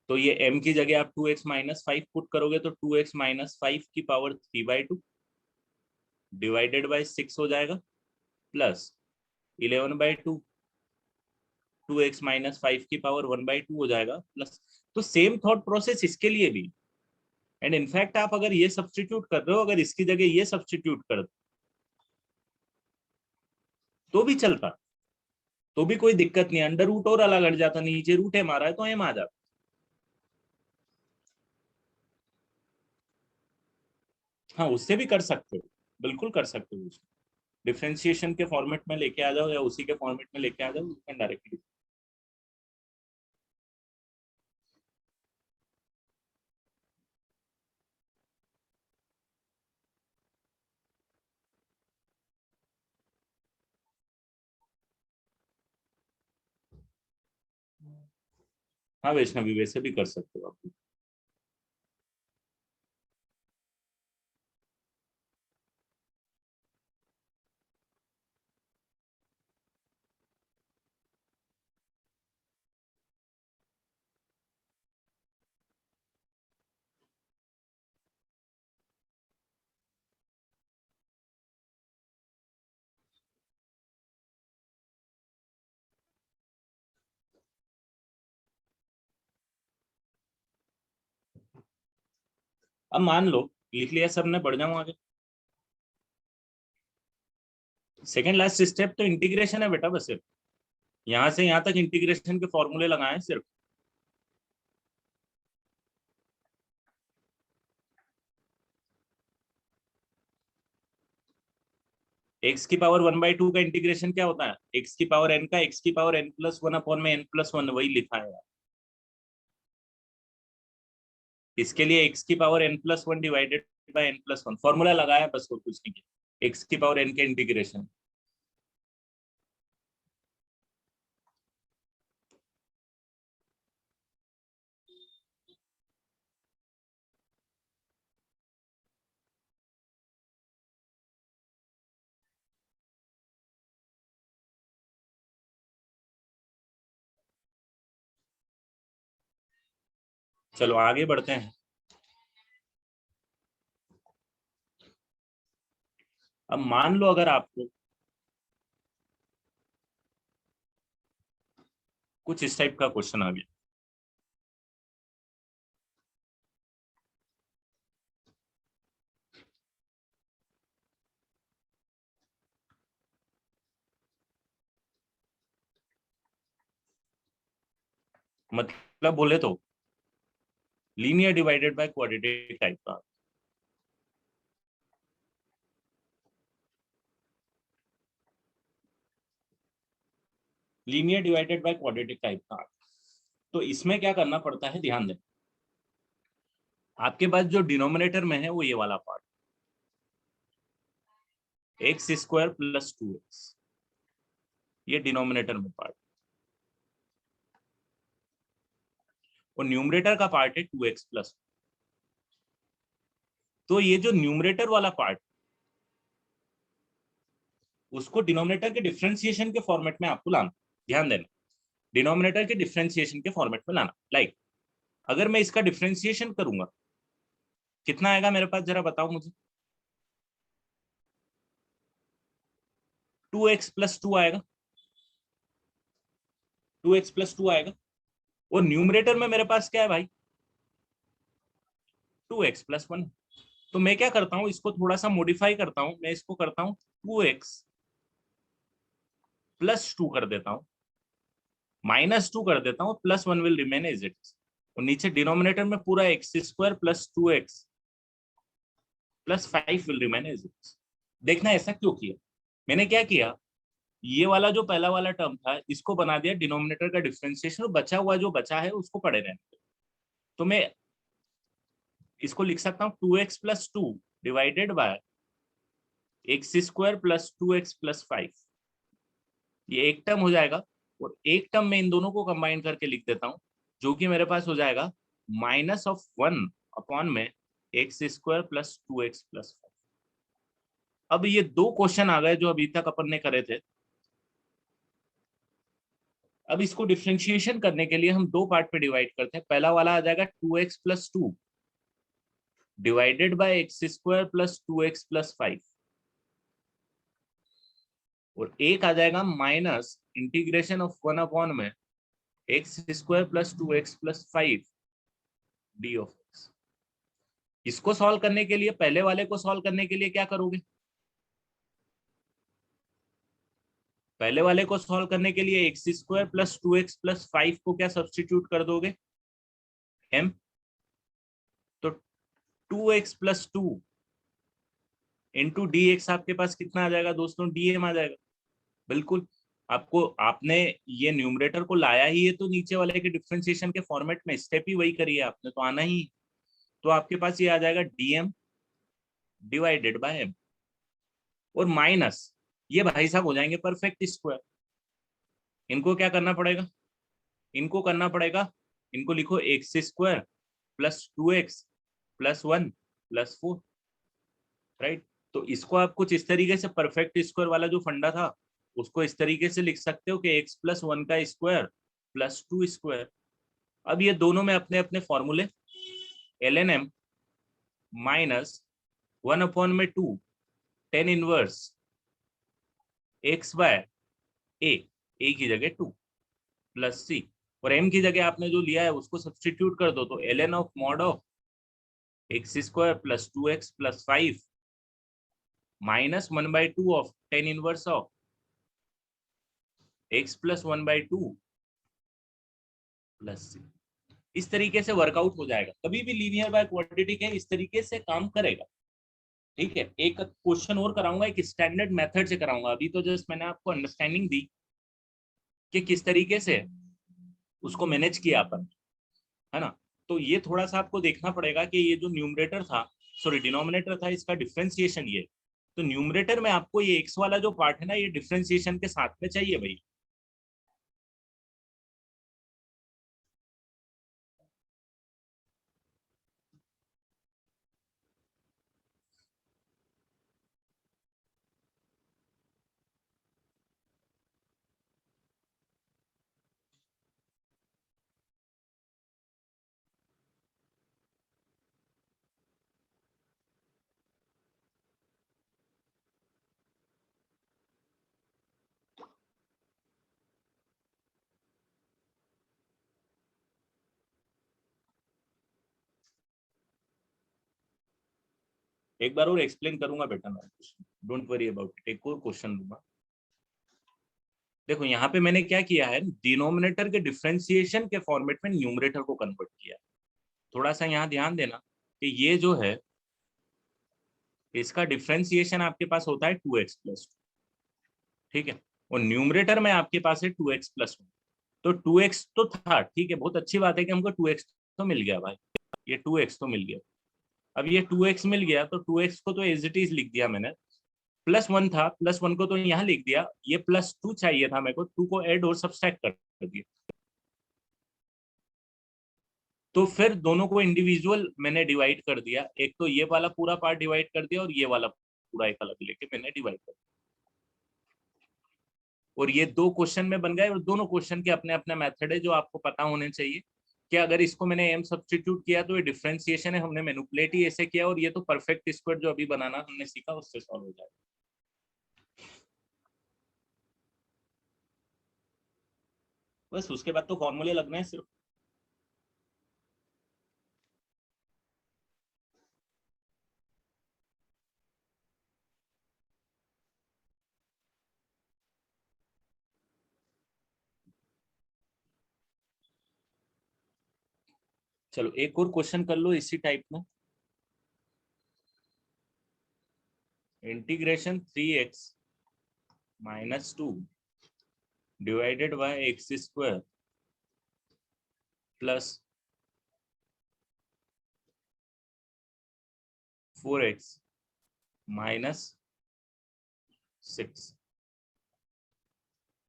तो ये m की जगह आप 2x-5 पुट करोगे तो 2x-5 की पावर 3/2 डिवाइडेड बाय 6 हो जाएगा, प्लस 11/2 2x-5 की पावर 1/2 हो जाएगा, प्लस। तो सेम थॉट प्रोसेस इसके लिए भी, एंड इनफैक्ट आप अगर ये सब्स्टिट्यूट कर रहे हो, अगर इसकी जगह ये सब्स्टिट्यूट कर तो भी चलता, तो भी कोई दिक्कत नहीं, अंडर रूट और अलग हट जाता, नीचे रूट है मारा है तो एम आ जाता। हाँ उससे भी कर सकते हो, बिल्कुल कर सकते हो, उसको डिफरेंशिएशन के फॉर्मेट में लेके आ जाओ या उसी के फॉर्मेट में लेके आ जाओ, डायरेक्टली। हाँ वैष्णवी, वैसे भी कर सकते हो आप। अब मान लो लिख लिया सबने, बढ़ जाऊं आगे। सेकंड लास्ट स्टेप तो इंटीग्रेशन है बेटा, बस सिर्फ यहाँ से यहाँ तक इंटीग्रेशन के फॉर्मूले लगाए हैं सिर्फ। एक्स की पावर 1/2 का इंटीग्रेशन क्या होता है? एक्स की पावर एन का एक्स की पावर n+1 अपॉन में n+1, वही लिखा है यार। इसके लिए एक्स की power n+1 divided by n+1 formula लगाया बस, और कुछ नहीं किया। एक्स की पावर एन के इंटीग्रेशन। चलो आगे बढ़ते हैं। अब मान लो अगर आपको कुछ इस टाइप का क्वेश्चन आ गया। मतलब बोले तो linear divided by quadratic type का। Linear divided by quadratic type का। तो इसमें क्या करना पड़ता है, ध्यान दें। आपके पास जो डिनोमिनेटर में है वो ये वाला पार्ट, x² + 2x, ये डिनोमिनेटर में पार्ट, और न्यूमरेटर का पार्ट है 2x+। तो ये जो न्यूमरेटर वाला पार्ट, उसको डिनोमिनेटर के डिफरेंशिएशन के फॉर्मेट में आपको लाना। ध्यान देना, डिनोमिनेटर के डिफरेंशिएशन के फॉर्मेट में लाना। लाइक अगर मैं इसका डिफरेंशिएशन करूंगा, कितना आएगा मेरे पास, जरा बताओ मुझे। 2x+2 आएगा, 2x+2 आएगा। और न्यूमरेटर में मेरे पास क्या है भाई, 2x+1। तो मैं क्या करता हूं, इसको थोड़ा सा मॉडिफाई करता हूं, मैं इसको करता हूं 2x+2 कर देता हूं, -2 कर देता हूं, +1 विल रिमेन एज इट। और नीचे डिनोमिनेटर में पूरा x² + 2x + 5 will remain as it. देखना ऐसा क्यों किया मैंने, क्या किया, ये वाला जो पहला वाला टर्म था इसको बना दिया डिनोमिनेटर का डिफरेंशिएशन, और बचा हुआ जो बचा है उसको पढ़े रहने दो। तो मैं इसको लिख सकता हूँ 2x+2 divided by x² + 2x + 5। ये एक टर्म हो जाएगा, और एक टर्म में इन दोनों को कंबाइन करके लिख देता हूँ, जो कि मेरे पास हो जाएगा -1 अपॉन में x² + 2x + 5। अब ये दो क्वेश्चन आ गए जो अभी तक अपन ने करे थे। अब इसको डिफरेंशिएशन करने के लिए हम दो पार्ट पे डिवाइड करते हैं। पहला वाला आ जाएगा 2x+2 divided by x² + 2x + 5, और एक आ जाएगा माइनस इंटीग्रेशन ऑफ 1 अपॉन में x² + 2x + 5 D of x। इसको सॉल्व करने के लिए, पहले वाले को सॉल्व करने के लिए क्या करोगे, पहले वाले को सॉल्व करने के लिए x² + 2x + 5 को क्या सब्स्टिट्यूट कर दोगे, m। तो 2x+2 इंटू डी एक्स आपके पास कितना आ जाएगा दोस्तों, dm आ जाएगा। बिल्कुल, आपको, आपने ये न्यूमरेटर को लाया ही है तो नीचे वाले के डिफरेंशिएशन के फॉर्मेट में स्टेप ही वही करी है आपने, तो आना ही। तो आपके पास ये आ जाएगा dm डिवाइडेड बाय m, और माइनस ये भाई साहब हो जाएंगे परफेक्ट स्क्वायर। इनको क्या करना पड़ेगा, इनको करना पड़ेगा इनको लिखो x square plus 2x plus 1 plus 4, right. तो इसको आप कुछ इस तरीके से परफेक्ट स्क्वायर वाला जो फंडा था उसको इस तरीके से लिख सकते हो कि x प्लस 1 का स्क्वायर प्लस 2 स्क्वायर। अब ये दोनों में अपने अपने फॉर्मूले, ln m minus 1/2 tan inverse x by a की जगह 2 प्लस c, और m की जगह आपने जो लिया है उसको सब्सटीट्यूट कर दो, तो ln of mod of x square plus 2x plus 5 minus 1/2 of tan inverse of x plus 1/2 plus c। इस तरीके से वर्कआउट हो जाएगा। कभी भी लीनियर बाय क्वाड्रेटिक है इस तरीके से काम करेगा, ठीक है। एक क्वेश्चन और कराऊंगा, एक स्टैंडर्ड मेथड से कराऊंगा। अभी तो जस्ट मैंने आपको अंडरस्टैंडिंग दी कि किस तरीके से उसको मैनेज किया अपन, है ना। तो ये थोड़ा सा आपको देखना पड़ेगा कि ये जो न्यूमरेटर था, सॉरी डिनोमिनेटर था, इसका डिफरेंशिएशन ये, तो न्यूमरेटर में आपको ये एक्स वाला जो पार्ट है ना, ये डिफरेंशिएशन के साथ में चाहिए भाई। एक बार और एक्सप्लेन करूंगा बेटा मैं, डोंट वरी अबाउट इट। एक और क्वेश्चन दूंगा। देखो यहाँ पे मैंने क्या किया है, डिनोमिनेटर के डिफरेंशिएशन के फॉर्मेट में न्यूमरेटर को कन्वर्ट किया। थोड़ा सा यहाँ ध्यान देना कि ये जो है इसका डिफरेंशिएशन आपके पास होता है 2x प्लस 2, ठीक है, और न्यूमरेटर में आपके पास है 2x प्लस 1। तो 2x तो था, ठीक है, बहुत अच्छी बात है कि हमको 2x तो मिल गया भाई, ये 2x तो मिल गया। अब ये 2x मिल गया तो 2x को तो एज इट इज लिख दिया मैंने, प्लस 1 था, प्लस 1 को तो यहाँ लिख दिया, ये प्लस 2 चाहिए था मेरे को, 2 को ऐड और सब्सट्रैक्ट कर दिया। तो फिर दोनों को इंडिविजुअल मैंने डिवाइड कर दिया, एक तो ये वाला पूरा पार्ट डिवाइड कर दिया और ये वाला पूरा एक अलग लेके मैंने डिवाइड कर दिया, और ये दो क्वेश्चन में बन गए। और दोनों क्वेश्चन के अपने अपने मेथड है जो आपको पता होने चाहिए कि अगर इसको मैंने एम सब्सटीट्यूट किया तो ये डिफरेंशिएशन है, हमने मैनिपुलेट ही ऐसे किया, और ये तो परफेक्ट स्क्वायर जो अभी बनाना हमने सीखा उससे सॉल्व हो जाएगा। बस उसके बाद तो फॉर्मूले लगने हैं सिर्फ। चलो एक और क्वेश्चन कर लो इसी टाइप में। Integration 3x minus 2 divided by x square plus 4x minus 6,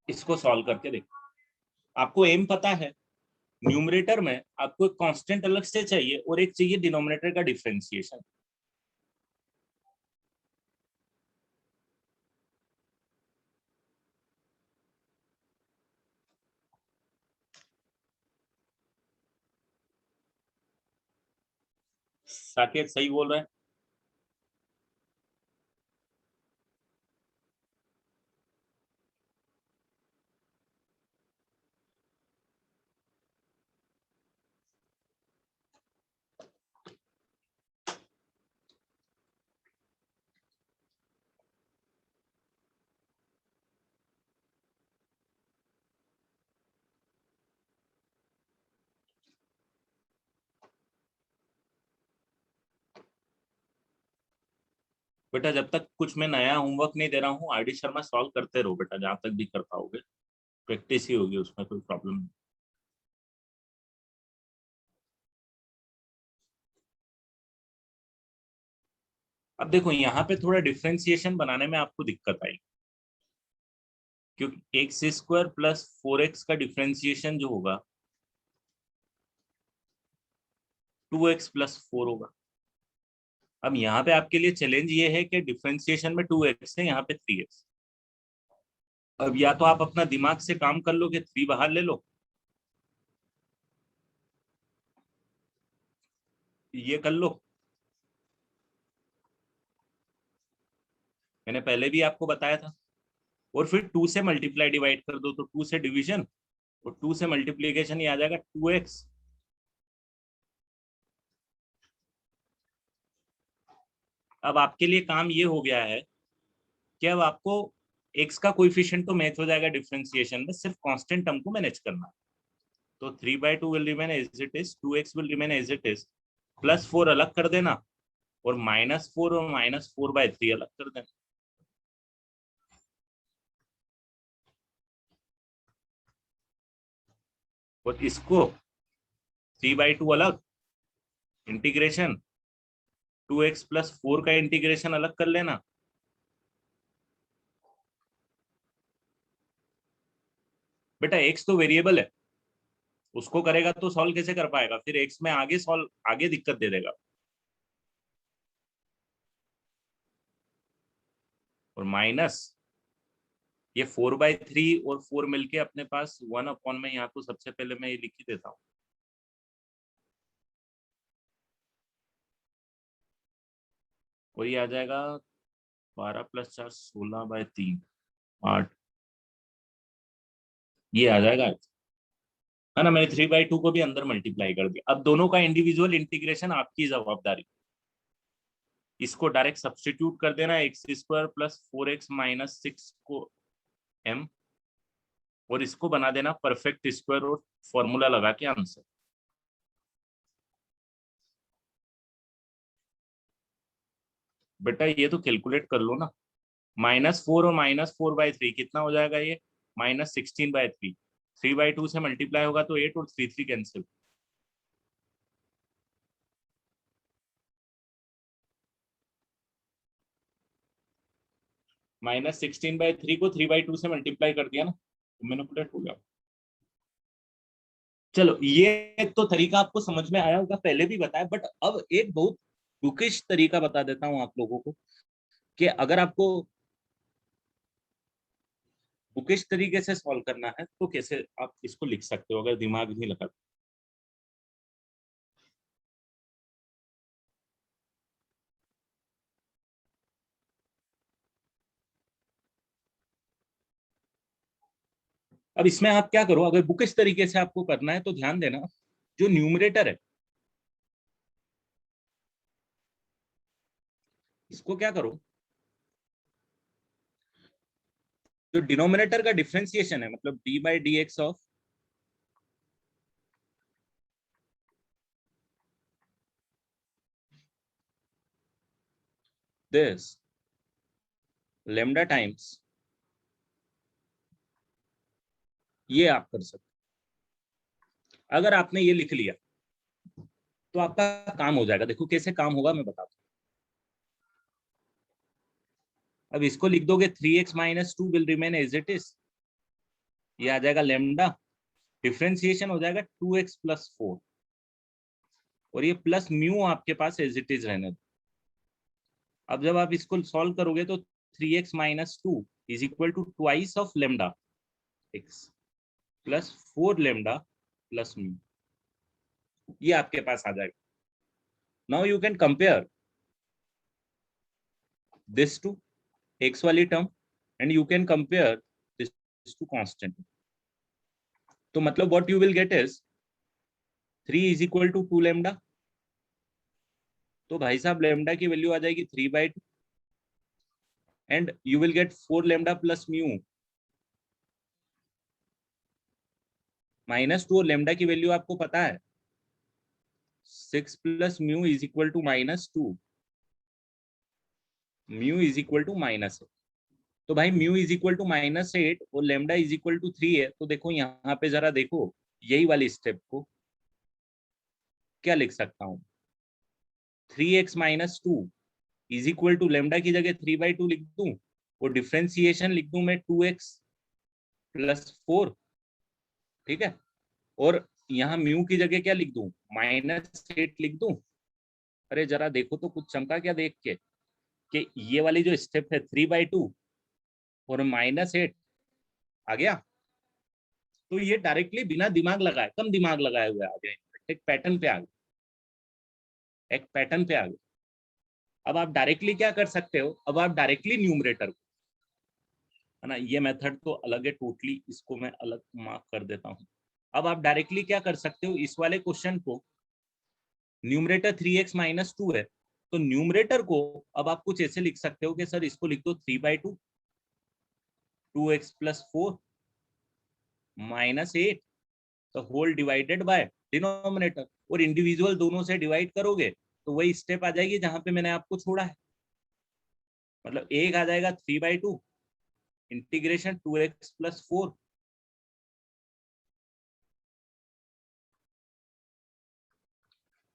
इसको सॉल्व करके देखो। आपको एम पता है, न्यूमरेटर में आपको एक कांस्टेंट अलग से चाहिए और एक चाहिए डिनोमिनेटर का डिफरेंशिएशन। साकेत सही बोल रहे हैं। बेटा जब तक कुछ मैं नया होमवर्क नहीं दे रहा हूँ, आरडी शर्मा सॉल्व करते रहो बेटा, जहां तक भी कर पाओगे, प्रैक्टिस ही होगी, उसमें कोई प्रॉब्लम नहीं। अब देखो यहाँ पे थोड़ा डिफरेंशिएशन बनाने में आपको दिक्कत आई, क्योंकि एक्स स्क्वायर प्लस 4x का डिफरेंशिएशन जो होगा 2x प्लस 4 होगा। अब यहाँ पे आपके लिए चैलेंज ये है कि डिफरेंशिएशन में 2x है, यहाँ पे 3x। अब या तो आप अपना दिमाग से काम कर लो कि 3 बाहर ले लो, ये कर लो, मैंने पहले भी आपको बताया था, और फिर 2 से मल्टीप्लाई डिवाइड कर दो, तो 2 से डिवीजन और 2 से मल्टीप्लीकेशन, ये आ जाएगा 2x। अब आपके लिए काम ये हो गया है कि अब आपको x का कोएफिशिएंट तो मैच हो जाएगा डिफरेंशिएशन में, सिर्फ कांस्टेंट टर्म को मैनेज करना है। तो 3/2 will remain as it is, 2x will remain as it is, +4 अलग कर देना, और -4 और -4/3 अलग कर देना। और इसको 3/2 अलग, इंटीग्रेशन 2x + 4 का इंटीग्रेशन अलग कर लेना। बेटा x तो वेरिएबल है, उसको करेगा तो सॉल्व कैसे कर पाएगा, फिर x में आगे सॉल्व, आगे दिक्कत दे देगा। और माइनस ये 4/3 और 4 मिलके अपने पास 1 में, यहाँ तो सबसे पहले मैं ये लिख ही देता हूँ, और ये आ जाएगा 12 + 4 16/3 8, ये आ जाएगा, है ना। मैंने 3/2 को भी अंदर मल्टीप्लाई कर दिया। अब दोनों का इंडिविजुअल इंटीग्रेशन आपकी जवाबदारी, इसको डायरेक्ट सब्स्टिट्यूट कर देना, x² + 4x - 6 को m, और इसको बना देना परफेक्ट स्क्वायर और फॉर्मूला लगा के आंसर। बेटा ये तो कैलकुलेट कर लो ना, -4 और -4/3 कितना हो जाएगा, ये -16/3, 3/2 से मल्टीप्लाई होगा तो 8 और 3 कैंसिल। -16/3 को 3/2 से मल्टीप्लाई कर दिया ना, तो मैनिपुलेट हो गया। चलो ये तो तरीका आपको समझ में आया होगा, पहले भी बताया, बट अब एक बहुत बुकिश तरीका बता देता हूँ आप लोगों को, कि अगर आपको बुकिश तरीके से सॉल्व करना है तो कैसे आप इसको लिख सकते हो, अगर दिमाग नहीं लगा। अब इसमें आप क्या करो, अगर बुकिश तरीके से आपको करना है तो ध्यान देना, जो न्यूमरेटर है इसको क्या करो, जो डिनोमिनेटर का डिफरेंशिएशन है, मतलब d/dx of this lambda times, ये आप कर सकते। अगर आपने ये लिख लिया तो आपका काम हो जाएगा। देखो कैसे काम होगा मैं बताता हूँ। अब इसको लिख दोगे 3x - 2 will remain as it is, ये आ जाएगा लेमडा, डिफरेंशिएशन हो जाएगा 2x + 4, और ये प्लस म्यू आपके पास एज इट इज रहने दो। अब जब आप इसको सॉल्व करोगे तो 3x - 2 is equal to twice of lambda x plus 4 lambda plus mu, ये आपके पास आ जाएगा। Now you can compare this to x वाली term, and you can compare this to constant. तो मतलब what you will get is 3 is equal to 2 lambda, तो भाई साहब लेमडा की वैल्यू आ जाएगी 3/2, and you will get 4 lambda plus mu, -2, और लेमडा की वैल्यू आपको पता है 6 + mu is equal to -2, mu is equal to -8। तो भाई म्यू इज इक्वल टू -8 और लेमडा इज इक्वल टू 3 है, तो देखो यहाँ पे जरा देखो, यही वाली स्टेप को क्या लिख सकता हूँ, 3x - 2 is equal to lambda की जगह 3/2 लिख दूं, और डिफ्रेंसिएशन लिख दूं मैं 2x + 4, ठीक है। और यहाँ म्यू की जगह क्या लिख दूं, -8 लिख दूं। अरे जरा देखो तो कुछ चमका क्या देख के, कि ये वाली जो स्टेप है 3/2 और -8 आ गया। तो ये डायरेक्टली बिना दिमाग लगाए, कम दिमाग लगाए हुए आ गए, एक पैटर्न पे आ गए, एक पैटर्न पे आ गए। अब आप डायरेक्टली क्या कर सकते हो, अब आप डायरेक्टली न्यूमरेटर को, है ना, ये मेथड तो अलग है टोटली, इसको मैं अलग मार्क कर देता हूँ। अब आप डायरेक्टली क्या कर सकते हो, इस वाले क्वेश्चन को, न्यूमरेटर 3x - 2 है, तो न्यूमरेटर को अब आप कुछ ऐसे लिख सकते हो कि सर इसको लिख दो 3/2, 2x + 4 -8 तो होल डिवाइडेड बाय डिनोमिनेटर, और इंडिविजुअल दोनों से डिवाइड करोगे तो वही स्टेप आ जाएगी जहां पे मैंने आपको छोड़ा है। मतलब एक आ जाएगा 3/2 इंटीग्रेशन 2x + 4,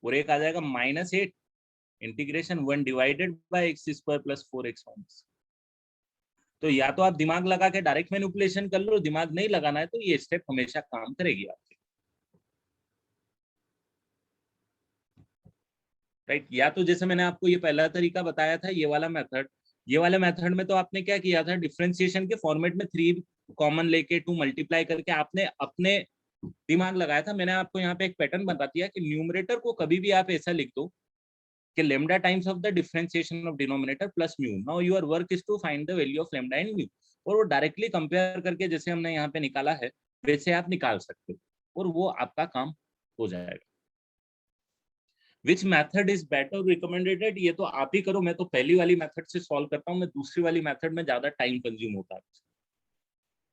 और एक आ जाएगा -8 integration 1 divided bye x² + 4x। तो या तो आप दिमाग लगा के डायरेक्ट मैनिपुलेशन कर लो, दिमाग नहीं लगाना है तो ये स्टेप हमेशा काम करेगी आपके, राइट। या तो जैसे मैंने आपको ये पहला तरीका बताया था, ये वाला मेथड, ये वाले मेथड में तो आपने क्या किया था, डिफरेंशिएशन के फॉर्मेट में 3 कॉमन लेके 2 मल्टीप्लाई करके आपने अपने दिमाग लगाया था। मैंने आपको यहाँ पे एक पैटर्न बता दिया कि न्यूमरेटर को कभी भी आप ऐसा लिख दो कि lambda times of the differentiation of denominator plus mu, now your work is to find the value of lambda and mu, और वो डायरेक्टली कंपेयर करके जैसे हमने यहाँ पे निकाला है वैसे आप निकाल सकते हो और वो आपका काम हो जाएगा। Which method is better recommended, ये तो आप ही करो, मैं तो पहली वाली मेथड से सॉल्व करता हूँ, मैं दूसरी वाली मेथड में ज्यादा टाइम कंज्यूम होता है।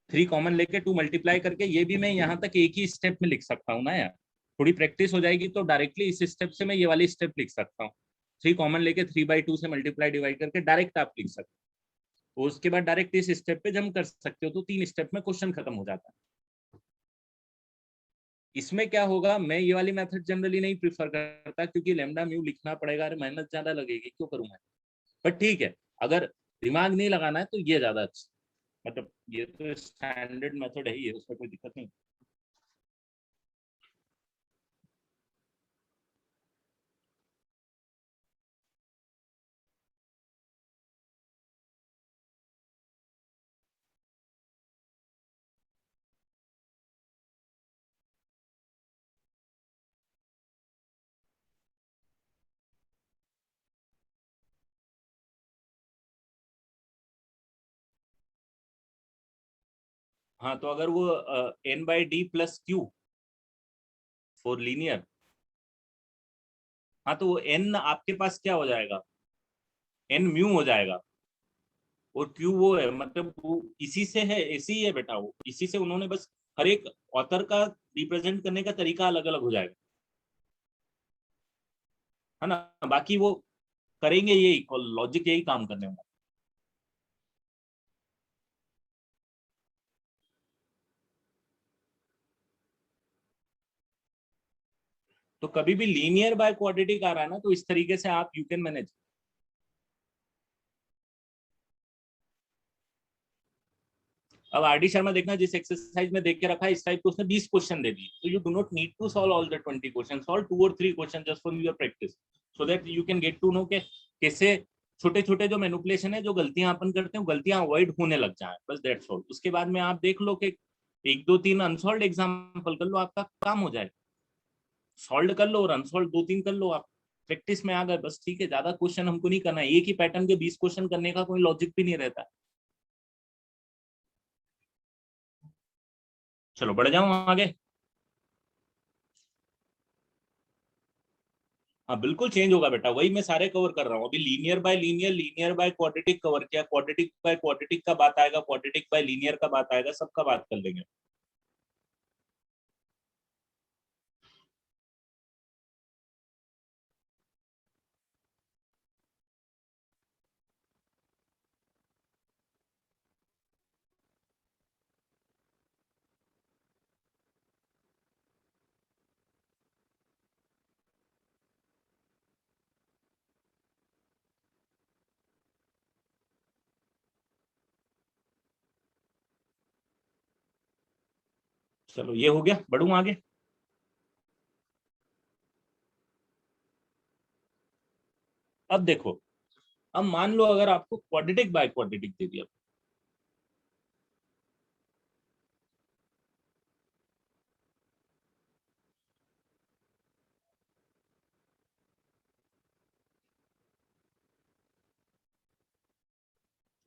3 कॉमन लेके 2 मल्टीप्लाई करके, ये भी मैं यहाँ तक एक ही स्टेप में लिख सकता हूँ ना यार, थोड़ी प्रैक्टिस हो जाएगी तो डायरेक्टली इस स्टेप से मैं ये वाली स्टेप लिख सकता हूँ। 3 कॉमन लेके 3/2 से मल्टीप्लाई डिवाइड करके डायरेक्ट आप लिख सकते हो, उसके बाद डायरेक्ट इस स्टेप पे जम कर सकते हो, तो 3 स्टेप में क्वेश्चन खत्म हो जाता है। इसमें क्या होगा, मैं ये वाली मेथड जनरली नहीं प्रीफर करता क्योंकि लैम्डा म्यू लिखना पड़ेगा, अरे मेहनत ज्यादा लगेगी, क्यों करूँ मैं। बट ठीक है, अगर दिमाग नहीं लगाना है तो ये ज्यादा अच्छा, मतलब ये तो स्टैंडर्ड मेथड है ही है, उसमें कोई दिक्कत नहीं। हाँ, तो अगर वो n/d+q फॉर लीनियर, हाँ तो वो n आपके पास क्या हो जाएगा, n म्यू हो जाएगा, और q वो है, मतलब वो इसी से है, ऐसे ही है बेटा, वो इसी से उन्होंने बस हर एक ऑथर का रिप्रेजेंट करने का तरीका अलग अलग हो जाएगा, है ना, बाकी वो करेंगे यही, लॉजिक यही काम करने वाला। तो कभी भी लीनियर बाय क्वाड्रेटिक आ रहा है ना, तो इस तरीके से आप यू कैन मैनेज। अब आर डी शर्मा देखना, जिस एक्सरसाइज में देख के रखा है इस टाइप को, उसने 20 क्वेश्चन दे दिए, तो you do not need to solve all the 20 question, solve 2 और 3 question just for your practice, so that you can get to know के कैसे छोटे छोटे जो मैनिपुलेशन है, जो गलतियां अपन करते हैं, गलतियां अवॉइड होने लग जाए, बस दैट्स ऑल। उसके बाद में आप देख लो कि 1 2 3 अनसॉल्व एग्जाम्पल कर लो, आपका काम हो जाए, सॉल्व कर लो और अनसॉल्व 2 3 कर लो, आप प्रैक्टिस में आ गए, बस ठीक है। ज्यादा क्वेश्चन हमको नहीं करना है, एक ही पैटर्न के 20 क्वेश्चन करने का कोई लॉजिक भी नहीं रहता। चलो बढ़ जाऊं आगे। हाँ बिल्कुल चेंज होगा बेटा, वही मैं सारे कवर कर रहा हूँ अभी, linear bye linear, linear by quadratic cover किया, क्वाड्रेटिक बाय क्वाड्रेटिक का बात आएगा, क्वाड्रेटिक बाय लीनियर का बात आएगा, सबका बात कर लेंगे। चलो ये हो गया, बढ़ू आगे। अब देखो, अब मान लो अगर आपको क्वाड्रेटिक बाय क्वाड्रेटिक दे दिया,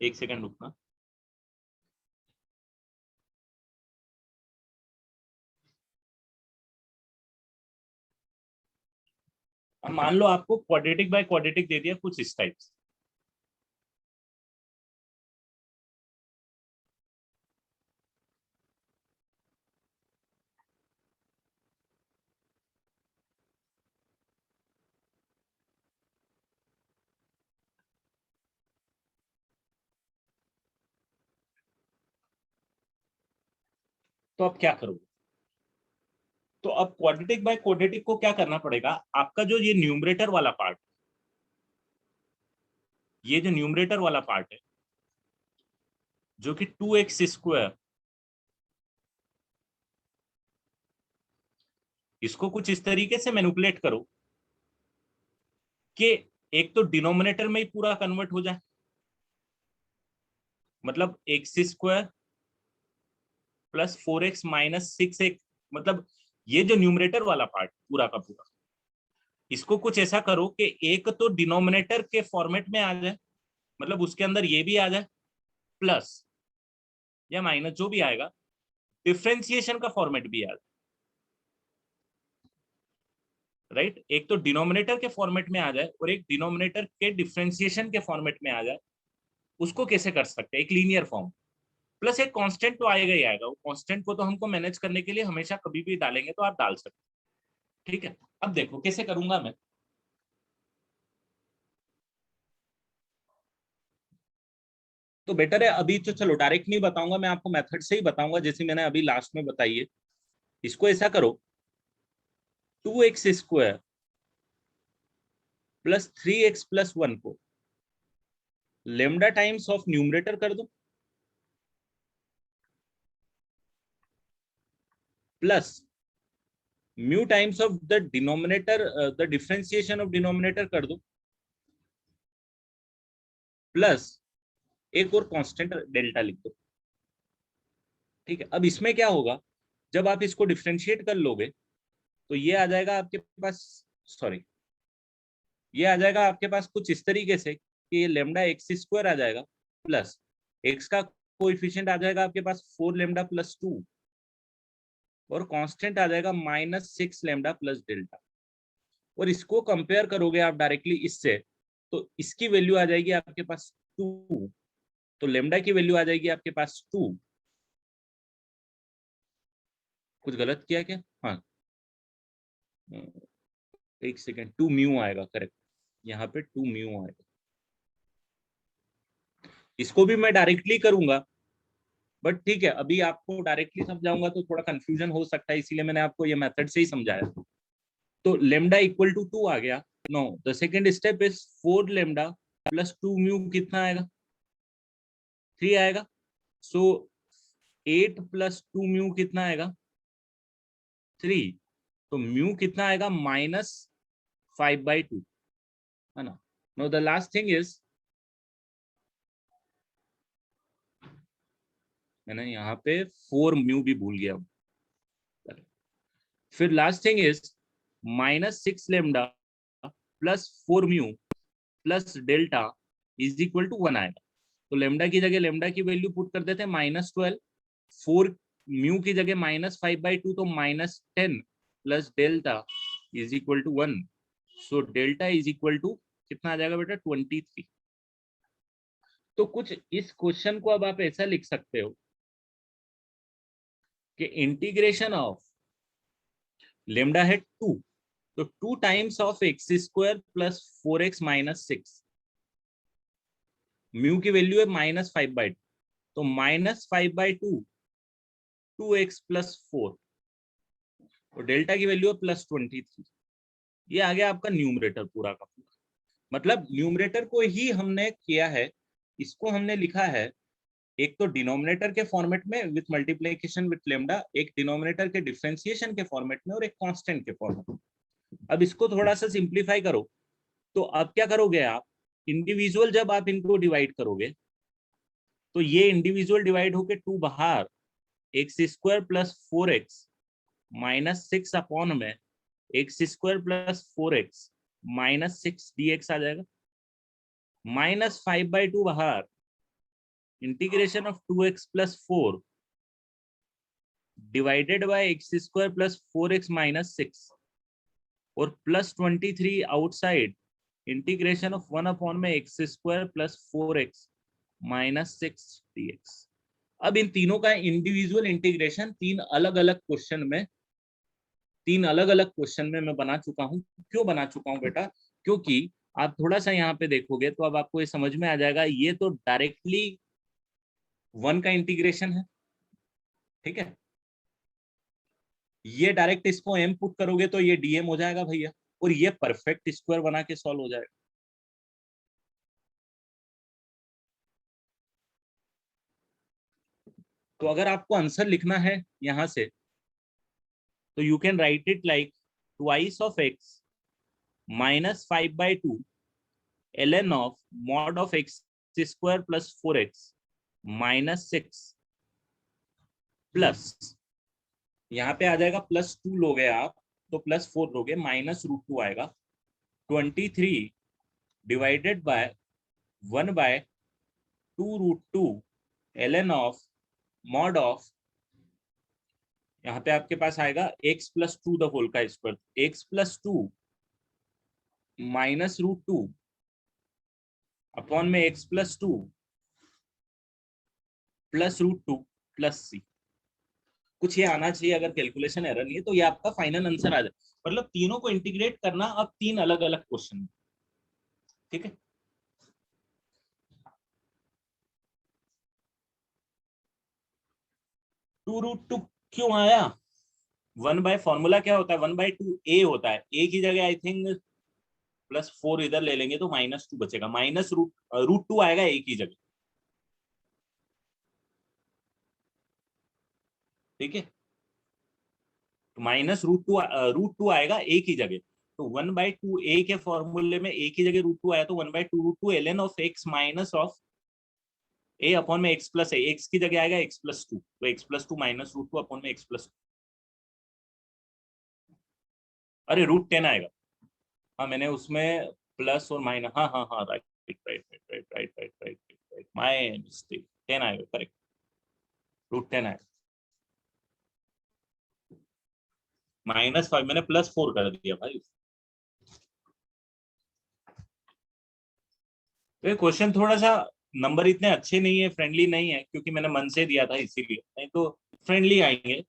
एक सेकंड रुकना। अब मान लो आपको क्वाड्रेटिक बाय क्वाड्रेटिक दे दिया कुछ इस टाइप से, तो अब क्या करोगे? तो अब क्वाड्रेटिक बाय क्वाड्रेटिक को क्या करना पड़ेगा, आपका जो ये न्यूमरेटर वाला पार्ट, ये जो न्यूमरेटर वाला पार्ट है जो कि 2x², इसको कुछ इस तरीके से मैनिपुलेट करो कि एक तो डिनोमिनेटर में ही पूरा कन्वर्ट हो जाए, मतलब x² plus 4x minus 6x, मतलब ये जो न्यूमरेटर वाला पार्ट पूरा का पूरा, इसको कुछ ऐसा करो कि एक तो डिनोमिनेटर के फॉर्मेट में आ जाए, मतलब उसके अंदर ये भी आ जाए, प्लस या माइनस जो भी आएगा डिफ्रेंसिएशन का फॉर्मेट भी आ जाए, राइट। एक तो डिनोमिनेटर के फॉर्मेट में आ जाए और एक डिनोमिनेटर के डिफ्रेंसिएशन के फॉर्मेट में आ जाए। उसको कैसे कर सकते हैं, एक लीनियर फॉर्म, प्लस एक कांस्टेंट तो आएगा ही आएगा, वो कांस्टेंट को तो हमको मैनेज करने के लिए हमेशा कभी भी डालेंगे तो आप डाल सकते हैं, ठीक है। अब देखो कैसे करूंगा मैं, तो बेटर है अभी तो चलो डायरेक्ट नहीं बताऊंगा, मैं आपको मेथड से ही बताऊंगा जैसे मैंने अभी लास्ट में बताई है। इसको ऐसा करो, 2x² प्लस 3x प्लस 1 को लेमडा टाइम्स ऑफ न्यूमरेटर कर दो, plus mu times of the denominator, the differentiation of denominator कर दो, प्लस एक और कांस्टेंट डेल्टा लिख दो, ठीक है। अब इसमें क्या होगा, जब आप इसको डिफरेंशिएट कर लोगे तो ये आ जाएगा आपके पास, सॉरी, ये आ जाएगा आपके पास कुछ इस तरीके से कि ये लेमडा x² आ जाएगा, प्लस x का कोएफिशिएंट आ जाएगा आपके पास 4 लेमडा प्लस 2, और कांस्टेंट आ जाएगा माइनस 6 लेमडा प्लस डेल्टा। और इसको कंपेयर करोगे आप डायरेक्टली इससे, तो इसकी वैल्यू आ जाएगी आपके पास 2, तो लेमडा की वैल्यू आ जाएगी आपके पास 2। कुछ गलत किया क्या? हाँ, एक सेकेंड, 2 म्यू आएगा, करेक्ट, यहाँ पे 2 म्यू आएगा। इसको भी मैं डायरेक्टली करूंगा, बट ठीक है अभी आपको डायरेक्टली समझाऊंगा तो थोड़ा कंफ्यूजन हो सकता है, इसीलिए मैंने आपको ये मेथड से ही समझाया। तो लेमडा इक्वल टू 2 आ गया। No, the second step is 4 lambda plus 2 mu, कितना आएगा? 3 आएगा। सो 8 प्लस 2 म्यू कितना आएगा? 3। तो म्यू कितना आएगा? माइनस 5/2, है ना। No, the last thing is, मैंने यहाँ पे 4 म्यू भी भूल गया। फिर last thing is minus 6 lambda plus 4 mu plus delta is equal to 1 आएगा। तो लेमडा की जगह लेमडा की वैल्यू पुट कर देते हैं -12, 4 म्यू की जगह -5/2, तो -10 plus delta is equal to 1। So delta is equal to कितना आ जाएगा बेटा? 23। तो कुछ इस क्वेश्चन को अब आप ऐसा लिख सकते हो कि इंटीग्रेशन ऑफ लेमडा है 2, तो 2 times of x² plus 4x minus 6, mu की वैल्यू है -5/2, तो -5/2 2x प्लस 4, और डेल्टा की वैल्यू है +23। ये आ गया आपका न्यूमरेटर पूरा का पूरा, मतलब न्यूमरेटर को ही हमने किया है, इसको हमने लिखा है एक तो डिनोमिनेटर के फॉर्मेट में विथ मल्टीप्लिकेशन विथ लेमडा, एक डिनोमिनेटर के डिफरेंशिएशन के फॉर्मेट में, और एक कांस्टेंट के फॉर्मेट में। अब इसको थोड़ा सा सिंप्लीफाई करो तो अब क्या करोगे आप, इंडिविजुअल जब आप इनको डिवाइड करोगे तो ये इंडिविजुअल डिवाइड होके 2 बाहर, x square plus 4x minus 6 upon में x square plus 4x minus 6 dx आ जाएगा, माइनस 5/2 बाहर, integration of 2x plus 4 divided by x square plus 4x minus 6 और plus 23 outside, integration of 1 upon में x square plus 4x minus 6 dx। अब इन तीनों का individual integration तीन अलग अलग क्वेश्चन में मैं बना चुका हूं। क्यों बना चुका हूं बेटा, क्योंकि आप थोड़ा सा यहाँ पे देखोगे तो अब आपको ये समझ में आ जाएगा, ये तो डायरेक्टली 1 का इंटीग्रेशन है, ठीक है, ये डायरेक्ट इसको m पुट करोगे तो ये dm हो जाएगा भैया, और ये परफेक्ट स्क्वायर बना के सॉल्व हो जाएगा। तो अगर आपको आंसर लिखना है यहां से तो you can write it like twice of x minus 5/2 ln of mod of x square plus 4x minus 6 plus, यहाँ पे आ जाएगा +2 लोगे आप तो +4 लोगे, -√2 आएगा, 23 divided by 1/2√2 ln of mod of, यहाँ पे आपके पास आएगा x + 2 द होल का स्क्वायर, x + 2 -√2 अपॉन में x + 2 +√2 +c। कुछ ये आना चाहिए, अगर कैलकुलेशन एरर नहीं है तो ये आपका फाइनल आंसर आ जाए। मतलब तीनों को इंटीग्रेट करना अब 3 अलग अलग क्वेश्चन, ठीक है। √2 क्यों आया, 1 बाय फॉर्मूला क्या होता है, 1/2a होता है, a की जगह आई थिंक +4 इधर ले लेंगे तो -2 बचेगा, √2 आएगा a की जगह, ठीक है। तो -√2 आएगा a की जगह, तो 1/2a के फॉर्मूले में a की जगह √2 आया तो 1/2√2 ln of x minus of a upon में x प्लस a, x की जगह आएगा x + 2, तो x + 2 -√2 अपॉन में x + 2, अरे √10 आएगा, हाँ मैंने उसमें प्लस और माइनस, हाँ हाँ हाँ, right right right right right right right right, my mistake, 10 आएगा, करेक्ट, √10 आएगा, -5 मैंने +4 कर दिया भाई। तो ये क्वेश्चन थोड़ा सा नंबर इतने अच्छे नहीं है, फ्रेंडली नहीं है, क्योंकि मैंने मन से दिया था इसीलिए, नहीं तो फ्रेंडली आएंगे।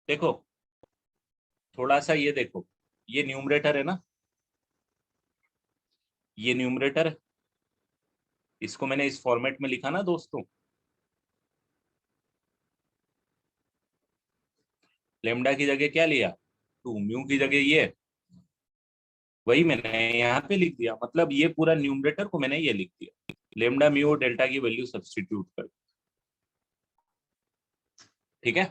देखो थोड़ा सा ये देखो, ये न्यूमरेटर है ना, ये न्यूमरेटर है, इसको मैंने इस फॉर्मेट में लिखा ना दोस्तों, लेमडा की जगह क्या लिया 2, म्यू की जगह ये, वही मैंने यहाँ पे लिख दिया, मतलब ये पूरा न्यूमरेटर को मैंने ये लिख दिया, लेमडा म्यू और डेल्टा की वैल्यू सब्स्टिट्यूट कर, ठीक है,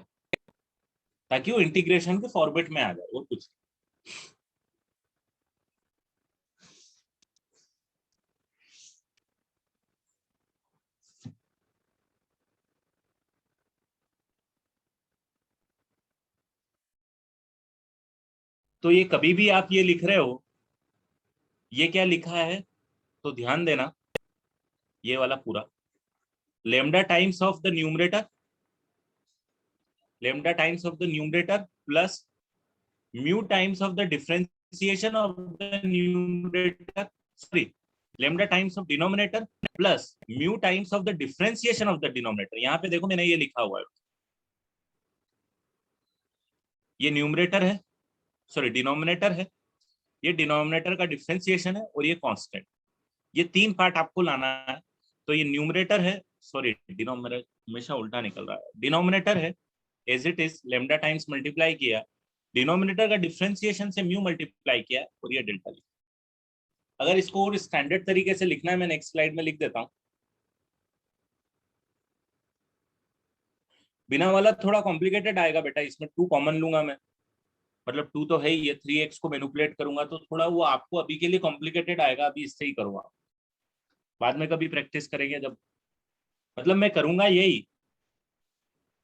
ताकि वो इंटीग्रेशन के फॉर्मेट में आ जाए और कुछ। तो ये कभी भी आप ये लिख रहे हो, ये क्या लिखा है तो ध्यान देना, ये वाला पूरा lambda times of the numerator, lambda times of the numerator plus mu times of the differentiation of the numerator, sorry lambda times of denominator plus mu times of the differentiation of the denominator. यहाँ पे देखो मैंने ये लिखा हुआ है, ये numerator है, सॉरी डिनोमिनेटर है, ये डिनोमिनेटर का डिफरेंशिएशन है और ये कांस्टेंट, ये 3 पार्ट आपको लाना है। तो ये न्यूमरेटर है, सॉरी डिनोमिनेटर हमेशा उल्टा निकल रहा है, डिनोमिनेटर है as it is lambda times multiply किया, डिनोमिनेटर का डिफरेंशिएशन से म्यू मल्टीप्लाई किया और ये डेल्टा लिखा। अगर इसको और स्टैंडर्ड तरीके से लिखना है मैं नेक्स्ट स्लाइड में लिख देता हूँ, बिना वाला थोड़ा कॉम्प्लिकेटेड आएगा बेटा, इसमें 2 कॉमन लूंगा मैं, मतलब 2 तो है ही, ये 3x को मैनिपुलेट करूंगा तो थोड़ा वो आपको अभी के लिए कॉम्प्लिकेटेड आएगा, अभी इससे ही करूंगा, बाद में कभी प्रैक्टिस करेंगे जब, मतलब मैं करूंगा यही,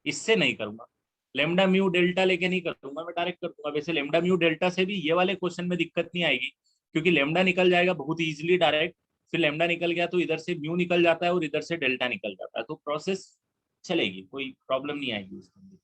इससे नहीं करूंगा, लेमडा म्यू डेल्टा लेके नहीं करूंगा, मैं डायरेक्ट कर दूंगा। वैसे लेमडा म्यू डेल्टा से भी ये वाले क्वेश्चन में दिक्कत नहीं आएगी, क्योंकि लेमडा निकल जाएगा बहुत इजीली डायरेक्ट, फिर लेमडा निकल गया तो इधर से म्यू निकल जाता है और इधर से डेल्टा निकल जाता है, तो प्रोसेस चलेगी, कोई प्रॉब्लम नहीं आएगी उसमें।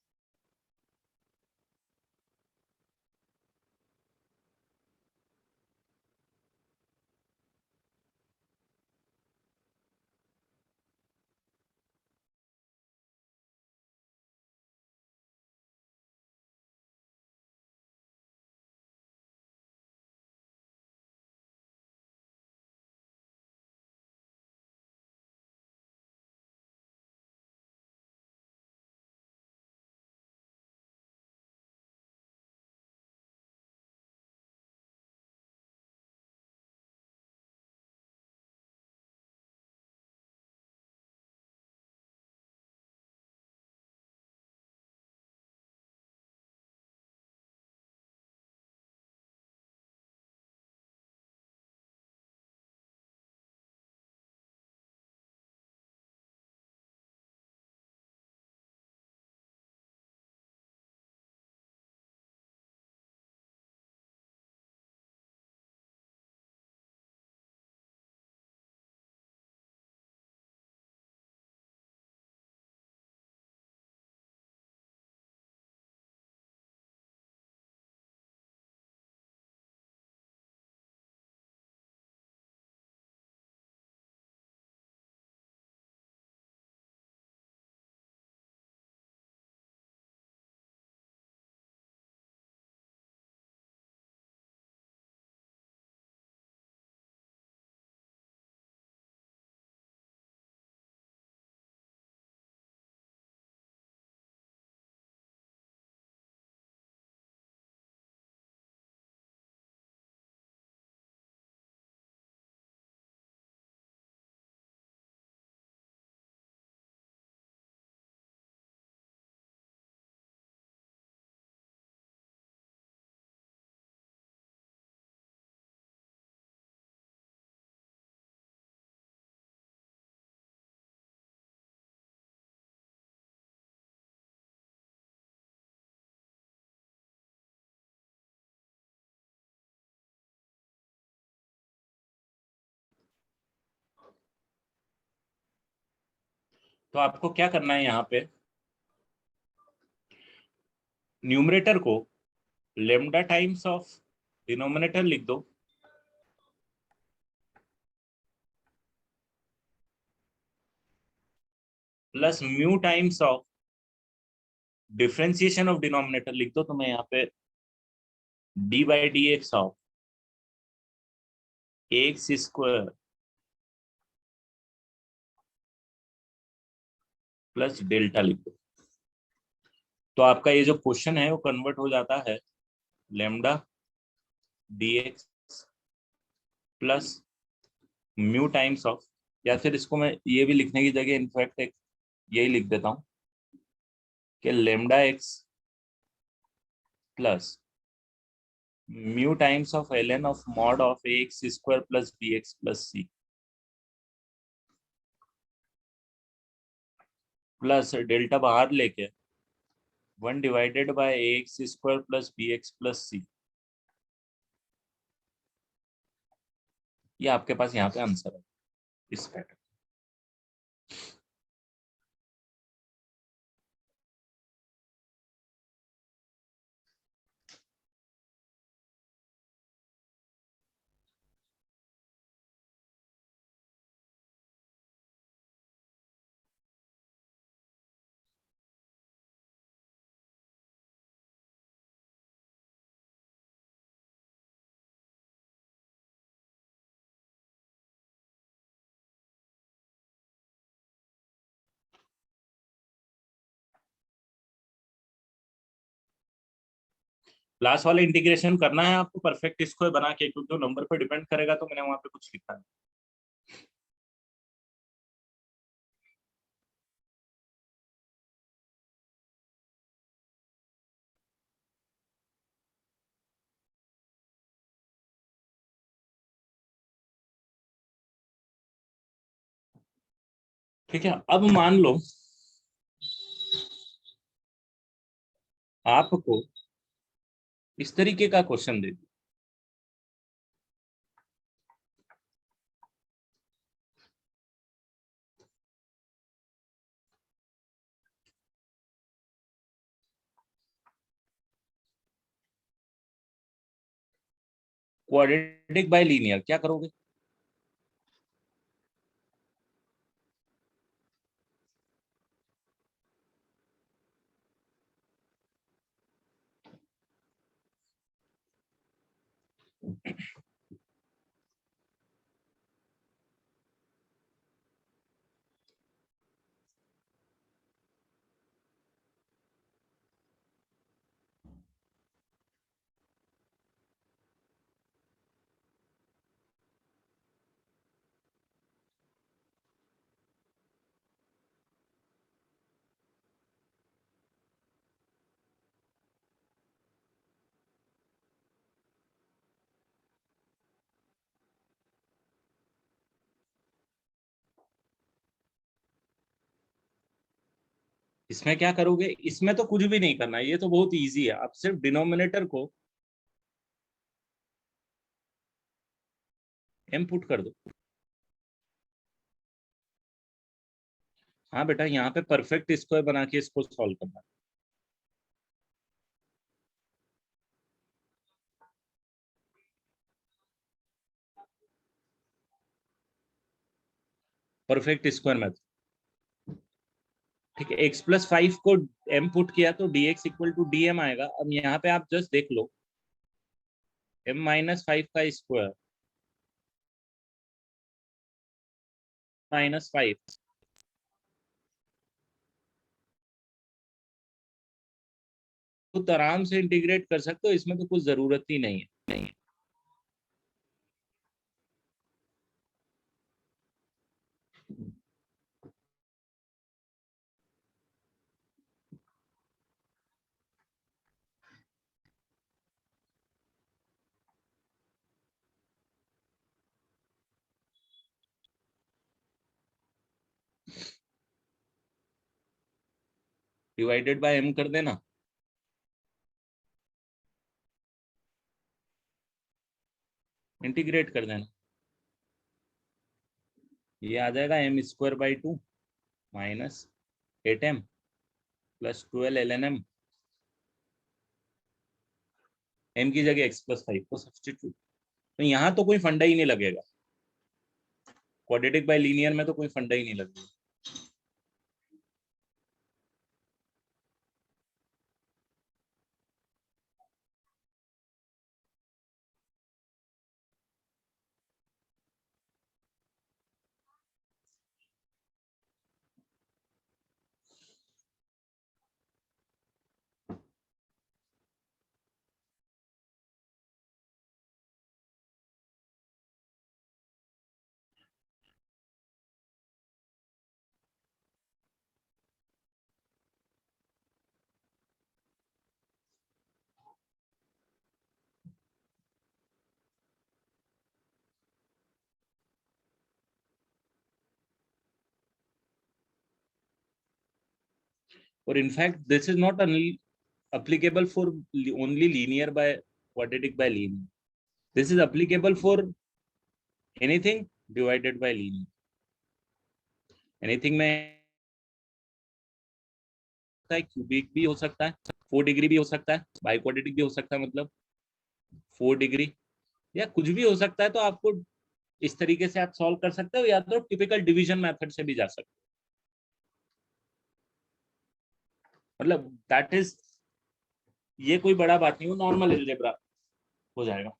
तो आपको क्या करना है यहाँ पे, न्यूमरेटर को लेमडा टाइम्स ऑफ डिनोमिनेटर लिख दो, plus mu times of differentiation of denominator लिख दो, तो मैं यहाँ पे D by D x of x square plus delta लिख दो। तो आपका ये जो क्वेश्चन है वो कन्वर्ट हो जाता है lambda D x plus mu times of, या फिर इसको मैं ये भी लिखने की जगह इनफैक्ट एक यही लिख देता हूँ कि lambda x plus mu times of l n of mod of a x square plus b x plus c, plus delta बाहर लेके 1 divided by a x square plus b x plus c. ये आपके पास यहाँ पे answer है इस pattern. Last वाला integration करना है आपको परफेक्ट इसको बना के, क्योंकि नंबर पे डिपेंड करेगा, तो मैंने वहां पे कुछ लिखा है। ठीक है, अब मान लो आपको इस तरीके का क्वेश्चन दे दिया, क्वाड्रेटिक बाय लीनियर, क्या करोगे? इसमें क्या करोगे? इसमें तो कुछ भी नहीं करना, ये तो बहुत इजी है, आप सिर्फ डिनोमिनेटर को m पुट कर दो। हाँ बेटा, यहाँ पे परफेक्ट स्क्वायर बना के इसको सॉल्व करना। परफेक्ट स्क्वायर मेथड, ठीक है। x+5 को m पुट किया तो dx इक्वल टू dm आएगा। अब यहाँ पे आप जस्ट देख लो, m-5 का स्क्वायर -5, तो आराम से इंटीग्रेट कर सकते हो, इसमें तो कुछ जरूरत ही नहीं है। नहीं, डिवाइडेड बाय m कर देना, इंटीग्रेट कर देना, ये आ जाएगा m²/2 -8m + 12 ln m, m की जगह x+5 को सब्सटीट्यूट। तो यहाँ तो कोई फंडा ही नहीं लगेगा, क्वाड्रेटिक बाय लीनियर में तो कोई फंडा ही नहीं लगेगा। और in fact this is not applicable for only linear by quadratic by linear. This is applicable for anything divided by linear. Anything में क्यूबिक भी हो सकता है, 4 डिग्री भी हो सकता है, बाई क्वाड्रेटिक भी हो सकता है, मतलब 4 डिग्री या कुछ भी हो सकता है। तो आपको इस तरीके से आप सॉल्व कर सकते हो, या तो टिपिकल डिवीजन मेथड से भी जा सकते हो, मतलब दैट इज, ये कोई बड़ा बात नहीं हो, नॉर्मल अलजेब्रा हो जाएगा।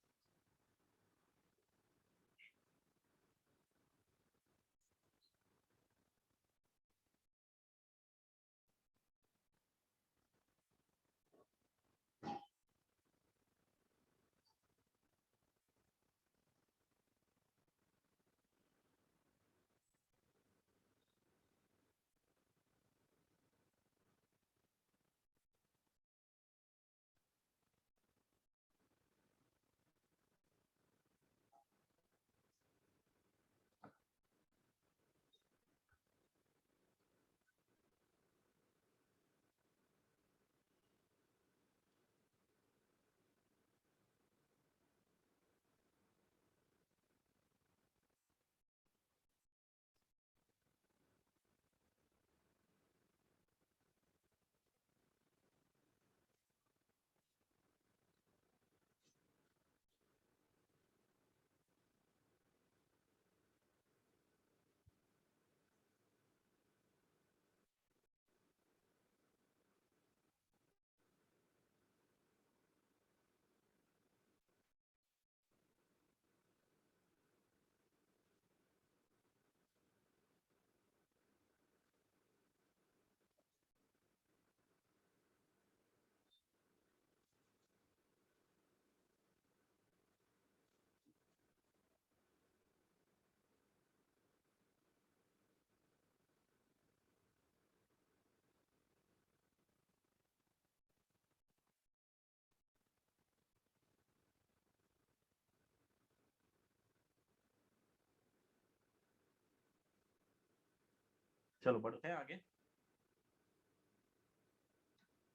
चलो बढ़ते हैं आगे।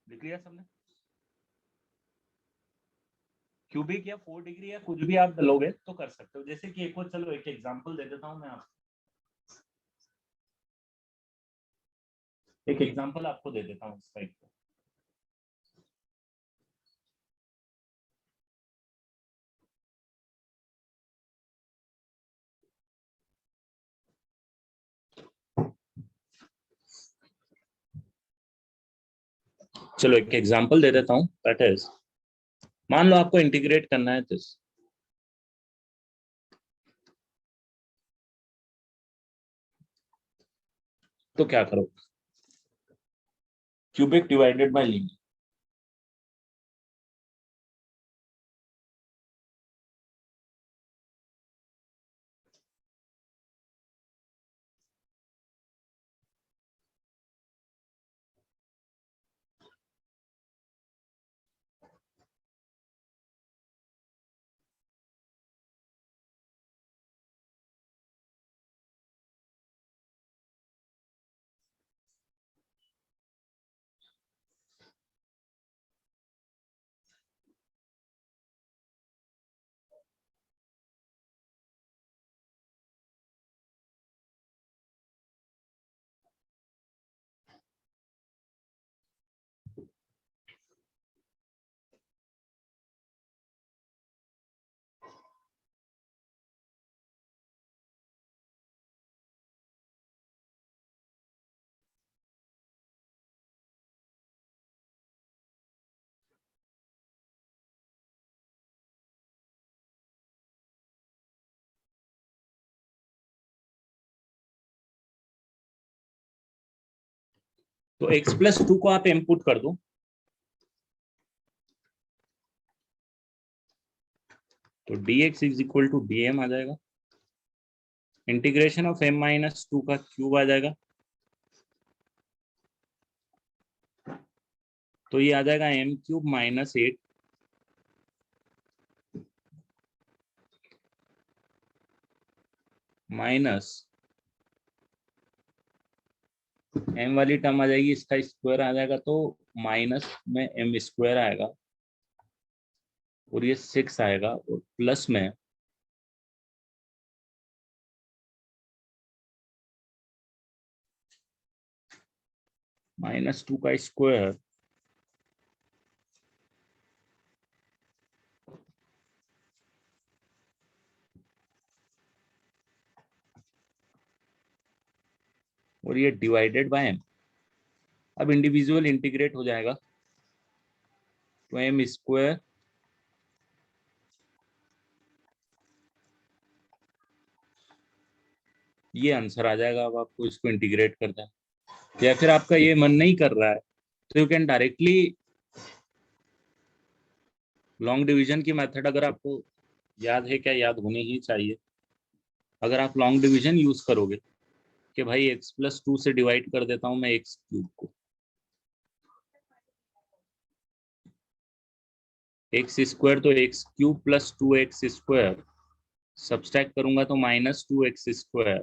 लिख लिया सबने? क्यूबिक या 4 डिग्री या कुछ भी आप डलोगे तो कर सकते हो। जैसे कि एक और, चलो एक एग्जांपल दे देता हूं मैं आपको। एक एग्जांपल आपको दे देता हूं इस टाइप का। चलो एक एग्जांपल दे देता हूं। दैट इज, मान लो आपको इंटीग्रेट करना है दिस, तो क्या करो? Cubic divided by linear. तो x+2 को आप इनपुट कर दो, तो dx is equal to dm आ जाएगा। इंटीग्रेशन ऑफ m-2 का क्यूब आ जाएगा, तो ये आ जाएगा m³ - 8 माइनस m वाली टर्म आ जाएगी, इसका स्क्वायर आ जाएगा, तो माइनस में m² आएगा और ये 6 आएगा, और प्लस में -2 का स्क्वायर और ये डिवाइडेड बाय m। अब इंडिविजुअल इंटीग्रेट हो जाएगा, तो m², ये आंसर आ जाएगा। अब आपको इसको इंटीग्रेट करना है, या फिर आपका ये मन नहीं कर रहा है, तो you can directly long division की मेथड, अगर आपको याद है, क्या याद होनी ही चाहिए। अगर आप लॉन्ग डिवीजन यूज करोगे कि भाई x+2 से डिवाइड कर देता हूं मैं x³ को, x² तो x³ + 2x², सब्सट्रैक्ट करूंगा तो -2x²,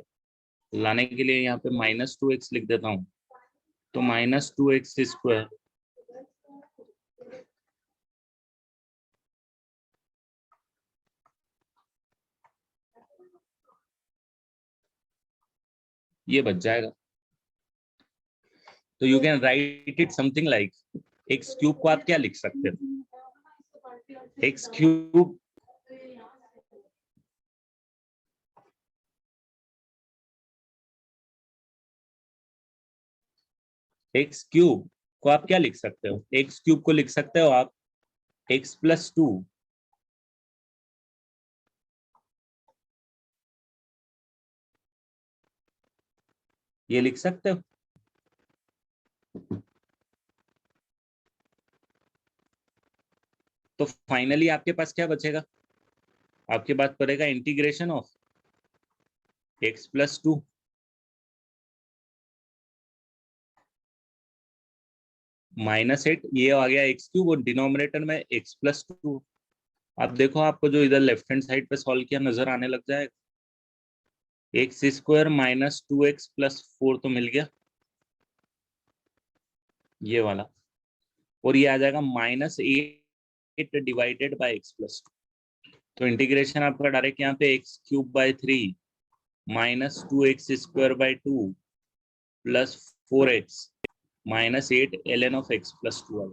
लाने के लिए यहाँ पे -2x लिख देता हूँ, तो -2x²। ये बच जाएगा। तो you can write it something like, x³ को आप क्या लिख सकते हो? x³ x³ को आप क्या लिख सकते हो? x³ को लिख सकते हो आप x+2 ये लिख सकते हो। तो फाइनली आपके पास क्या बचेगा? आपके पास पड़ेगा इंटीग्रेशन ऑफ x+2 -8, ये आ गया x³ और डिनोमिनेटर में x+2। आप देखो, आपको जो इधर लेफ्ट हैंड साइड पे सॉल्व किया नजर आने लग जाएगा। एक्स स्क्वायर माइनस 2x+4 तो मिल गया ये वाला, और ये आ जाएगा -8 डिवाइडेड बाय x+2। तो इंटीग्रेशन आपका डायरेक्ट यहाँ पे x³/3 -2x²/2 plus 4x -8 ln of x+2 आ।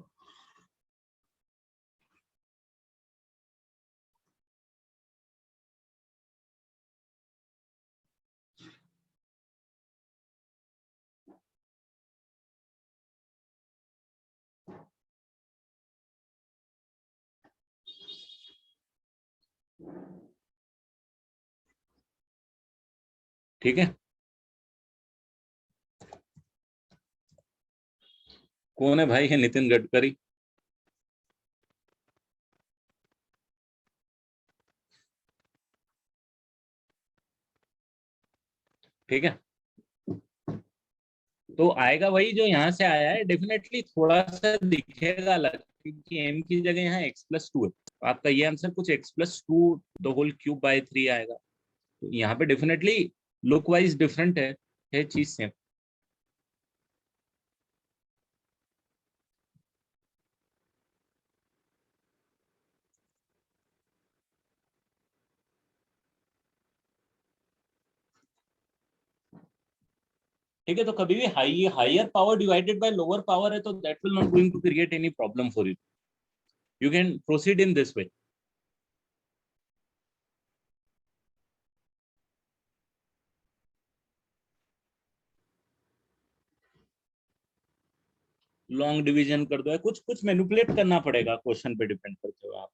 ठीक है, कौन है भाई? है नितिन गडकरी। ठीक है, तो आएगा वही जो यहाँ से आया है, डेफिनेटली थोड़ा सा दिखेगा अलग, क्योंकि m की जगह यहाँ x+2 है, तो आपका ये आंसर कुछ x+2 द होल क्यूब/3 आएगा। तो यहाँ पे डेफिनेटली लुक वाइज डिफरेंट है चीज सेम। ठीक है, तो कभी भी higher power divided by lower power है तो that will not going to create any problem for you, you can proceed in this way. Long division कर दो, कुछ कुछ मैनिपुलेट करना पड़ेगा, क्वेश्चन पे डिपेंड करते हो आप।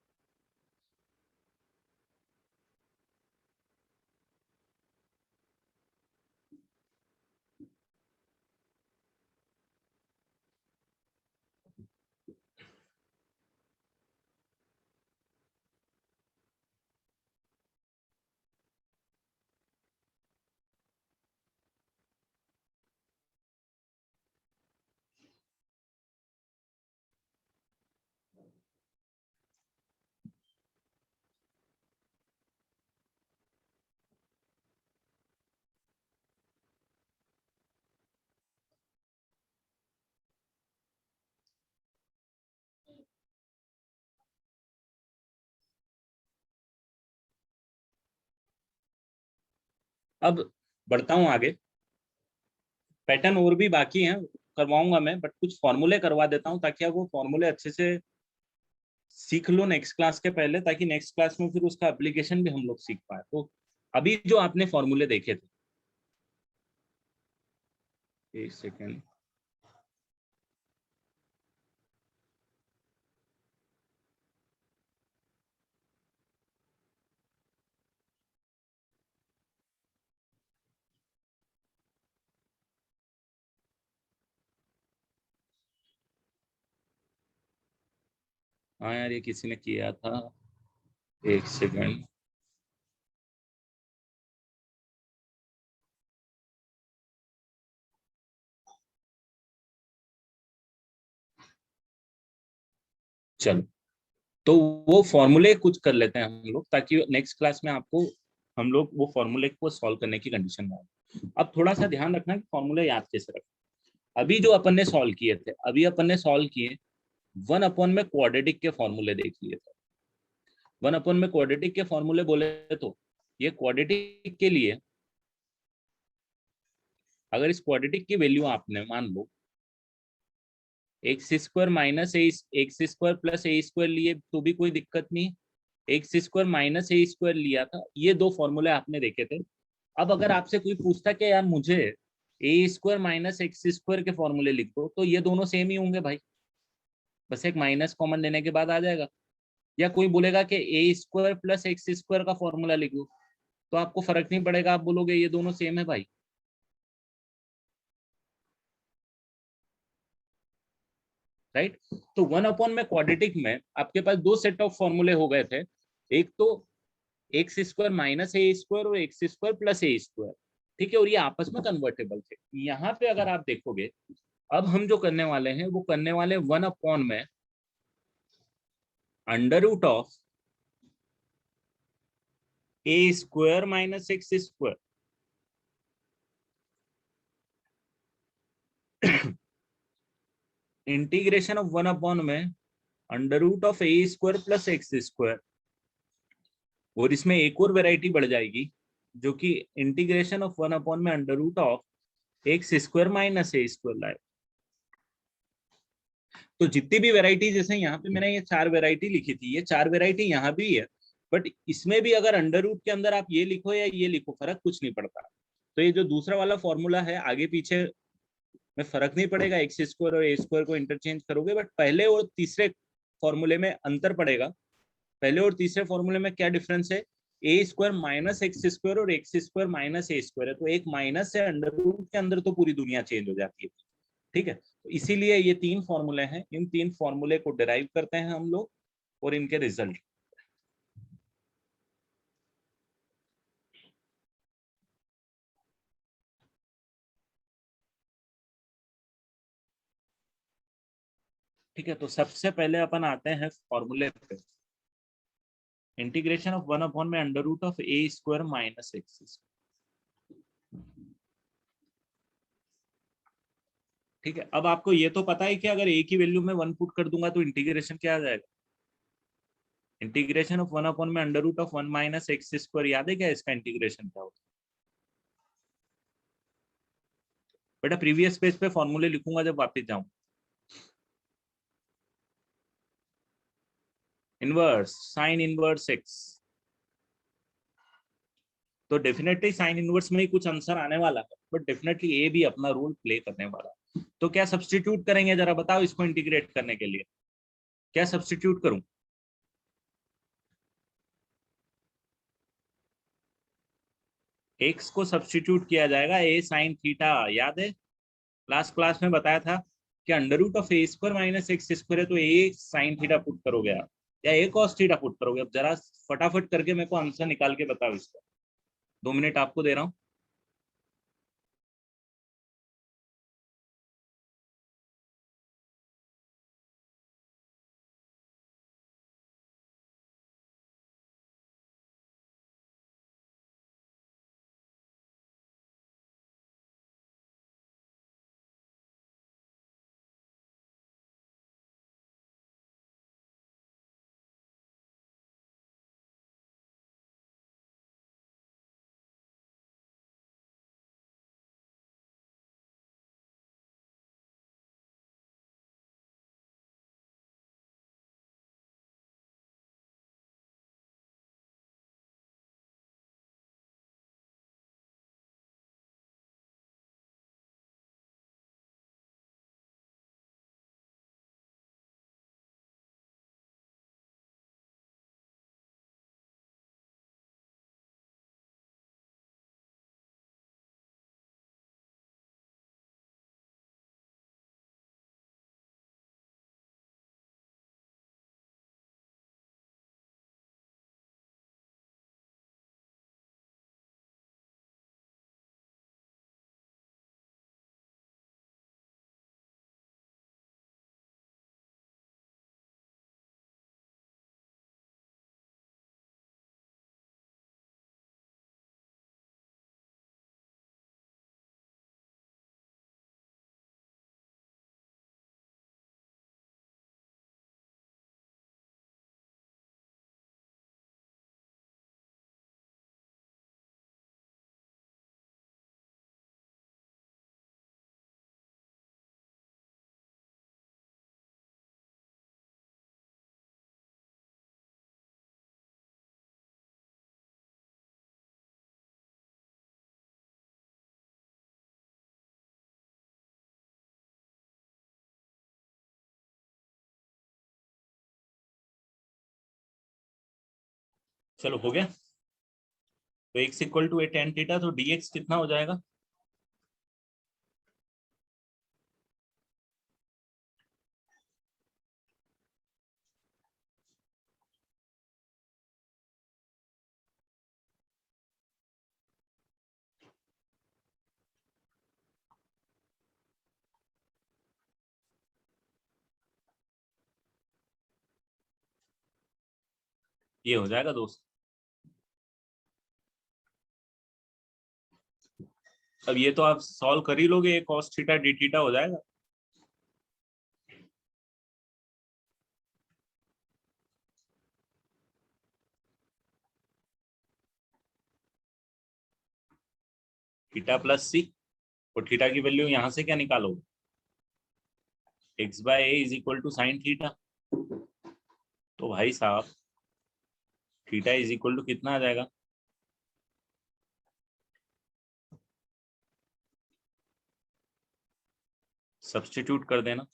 अब बढ़ता हूँ आगे, पैटर्न और भी बाकी हैं, करवाऊंगा मैं, बट कुछ फॉर्मूले करवा देता हूँ ताकि आप वो फॉर्मूले अच्छे से सीख लो नेक्स्ट क्लास के पहले, ताकि नेक्स्ट क्लास में फिर उसका एप्लीकेशन भी हम लोग सीख पाए। तो अभी जो आपने फॉर्मूले देखे थे, एक सेकेंड, हाँ यार ये किसी ने किया था, एक सेकेंड, चलो, तो वो फॉर्मूले कुछ कर लेते हैं हम लोग, ताकि नेक्स्ट क्लास में आपको हम लोग वो फॉर्मूले को सॉल्व करने की कंडीशन में आए। अब थोड़ा सा ध्यान रखना कि फॉर्मूले याद कैसे रखें। अभी जो अपन ने सॉल्व किए थे, अभी अपन ने सॉल्व किए 1 अपॉन में क्वाड्रेटिक के फॉर्मूले देख लिए थे। 1 अपॉन में क्वाड्रेटिक के फॉर्मूले बोले तो ये क्वाड्रेटिक के लिए, अगर इस क्वाड्रेटिक की वैल्यू आपने मान लो x² minus x² plus a² लिए तो भी कोई दिक्कत नहीं, x² माइनस a² लिया था, ये दो फॉर्मूले आपने देखे थे। अब अगर आपसे कोई पूछता कि यार मुझे a² माइनस x² के फॉर्मूले लिख दो, तो ये दोनों सेम ही होंगे भाई, बस एक माइनस कॉमन लेने के बाद आ जाएगा। या कोई बोलेगा कि a² प्लस x² का फॉर्मूला लिख दो, तो आपको फर्क नहीं पड़ेगा, आप बोलोगे ये दोनों सेम है भाई। राइट, तो 1 अपॉन में क्वाड्रेटिक में आपके पास दो सेट ऑफ फॉर्मूले हो गए थे, एक तो x² माइनस a² और x² प्लस a²। ठीक है, और ये आपस में कन्वर्टेबल थे। यहाँ पे अगर आप देखोगे, अब हम जो करने वाले हैं वो करने वाले 1 अपॉन में under root of a² minus x²। Integration of 1 में under root of a square plus x square, और इसमें एक और वेराइटी बढ़ जाएगी जो कि इंटीग्रेशन ऑफ 1 में under root of x square minus a square लाए। तो जितनी भी वेराइटी, जैसे यहाँ पे मैंने ये 4 वेराइटी लिखी थी, ये 4 वेराइटी यहाँ भी है, बट इसमें भी अगर अंडर रूट के अंदर आप ये लिखो या ये लिखो, फर्क कुछ नहीं पड़ता। तो ये जो दूसरा वाला फॉर्मूला है, आगे पीछे में फर्क नहीं पड़ेगा, एक्स स्क्वायर और ए स्क्वायर को इंटरचेंज करोगे, बट पहले और तीसरे फॉर्मूले में अंतर पड़ेगा। पहले और तीसरे फॉर्मूले में क्या डिफरेंस है, ए स्क्वायर माइनस एक्स स्क्वायर और x square minus a square है, तो एक माइनस से अंडर रूट के अंदर तो पूरी दुनिया चेंज हो जाती है। ठीक है, तो इसीलिए ये 3 फॉर्मूले हैं, इन 3 फॉर्मूले को डिराइव करते हैं हम लोग और इनके रिजल्ट। ठीक है, तो सबसे पहले अपन आते हैं फॉर्मूले पे। इंटीग्रेशन ऑफ 1 में under root of a square minus x. ठीक है, अब आपको ये तो पता है कि अगर ए की वैल्यू में 1 पुट कर दूंगा तो इंटीग्रेशन क्या आ जाएगा। इंटीग्रेशन ऑफ 1 में under root of 1 minus x square, याद है क्या इसका इंटीग्रेशन क्या होता है। बेटा प्रीवियस पेज पे फॉर्मूले लिखूंगा जब वापस जाऊं। इनवर्स साइन इनवर्स एक्स, तो डेफिनेटली साइन इनवर्स में ही कुछ आंसर आने वाला है, बट डेफिनेटली ए भी अपना रोल प्ले करने वाला है। तो क्या सब्स्टिट्यूट करेंगे, जरा बताओ इसको इंटीग्रेट करने के लिए क्या सब्स्टिट्यूट करूं। एक्स को सब्स्टिट्यूट किया जाएगा ए साइन थीटा, याद है लास्ट क्लास में बताया था कि under root of a square minus x square है, तो ए साइन थीटा पुट करोगे आप या ए कॉस थीटा पुट करोगे। अब जरा फटाफट करके मेरे को आंसर निकाल के बताओ इसका, 2 मिनट आपको दे रहा हूँ। चलो हो गया, तो x equal to a tan theta, तो dx कितना हो जाएगा। ये हो जाएगा दोस्त। अब ये तो आप सॉल्व कर ही लोगे, एक cos थीटा डी थीटा हो जाएगा। थीटा प्लस सी, और थीटा की वैल्यू यहां से क्या निकालोगे, x by a is equal to sine theta. तो भाई साहब थीटा इज इक्वल टू कितना आ जाएगा, सब्स्टिट्यूट कर देना,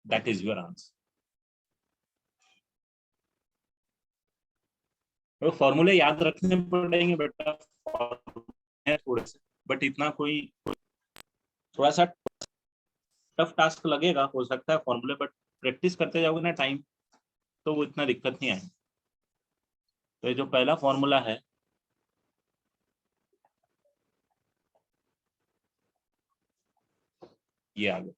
दैट इज योर आंसर। तो फॉर्मूले याद रखने पड़ेंगे बेटा, है थोड़े से, बट इतना कोई, थोड़ा सा टफ टास्क लगेगा हो सकता है फॉर्मूले, बट प्रैक्टिस करते जाओगे ना टाइम, तो वो इतना दिक्कत नहीं आएगी। तो ये जो पहला फॉर्मूला है, ये आ गया।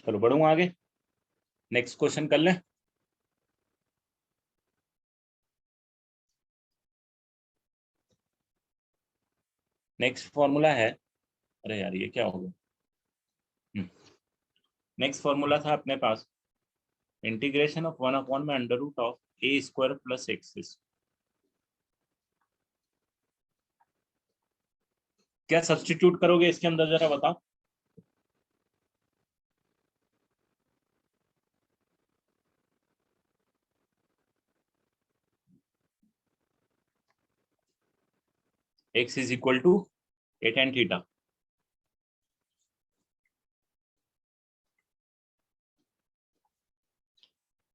चलो बढ़ूंगा आगे, नेक्स्ट क्वेश्चन कर लें। नेक्स्ट फॉर्मूला है, अरे यार ये क्या हो गया, नेक्स्ट फॉर्मूला था अपने पास, इंटीग्रेशन ऑफ 1 में under root of a square plus x. क्या सब्स्टिट्यूट करोगे इसके अंदर जरा बताओ। X is equal to a tan theta,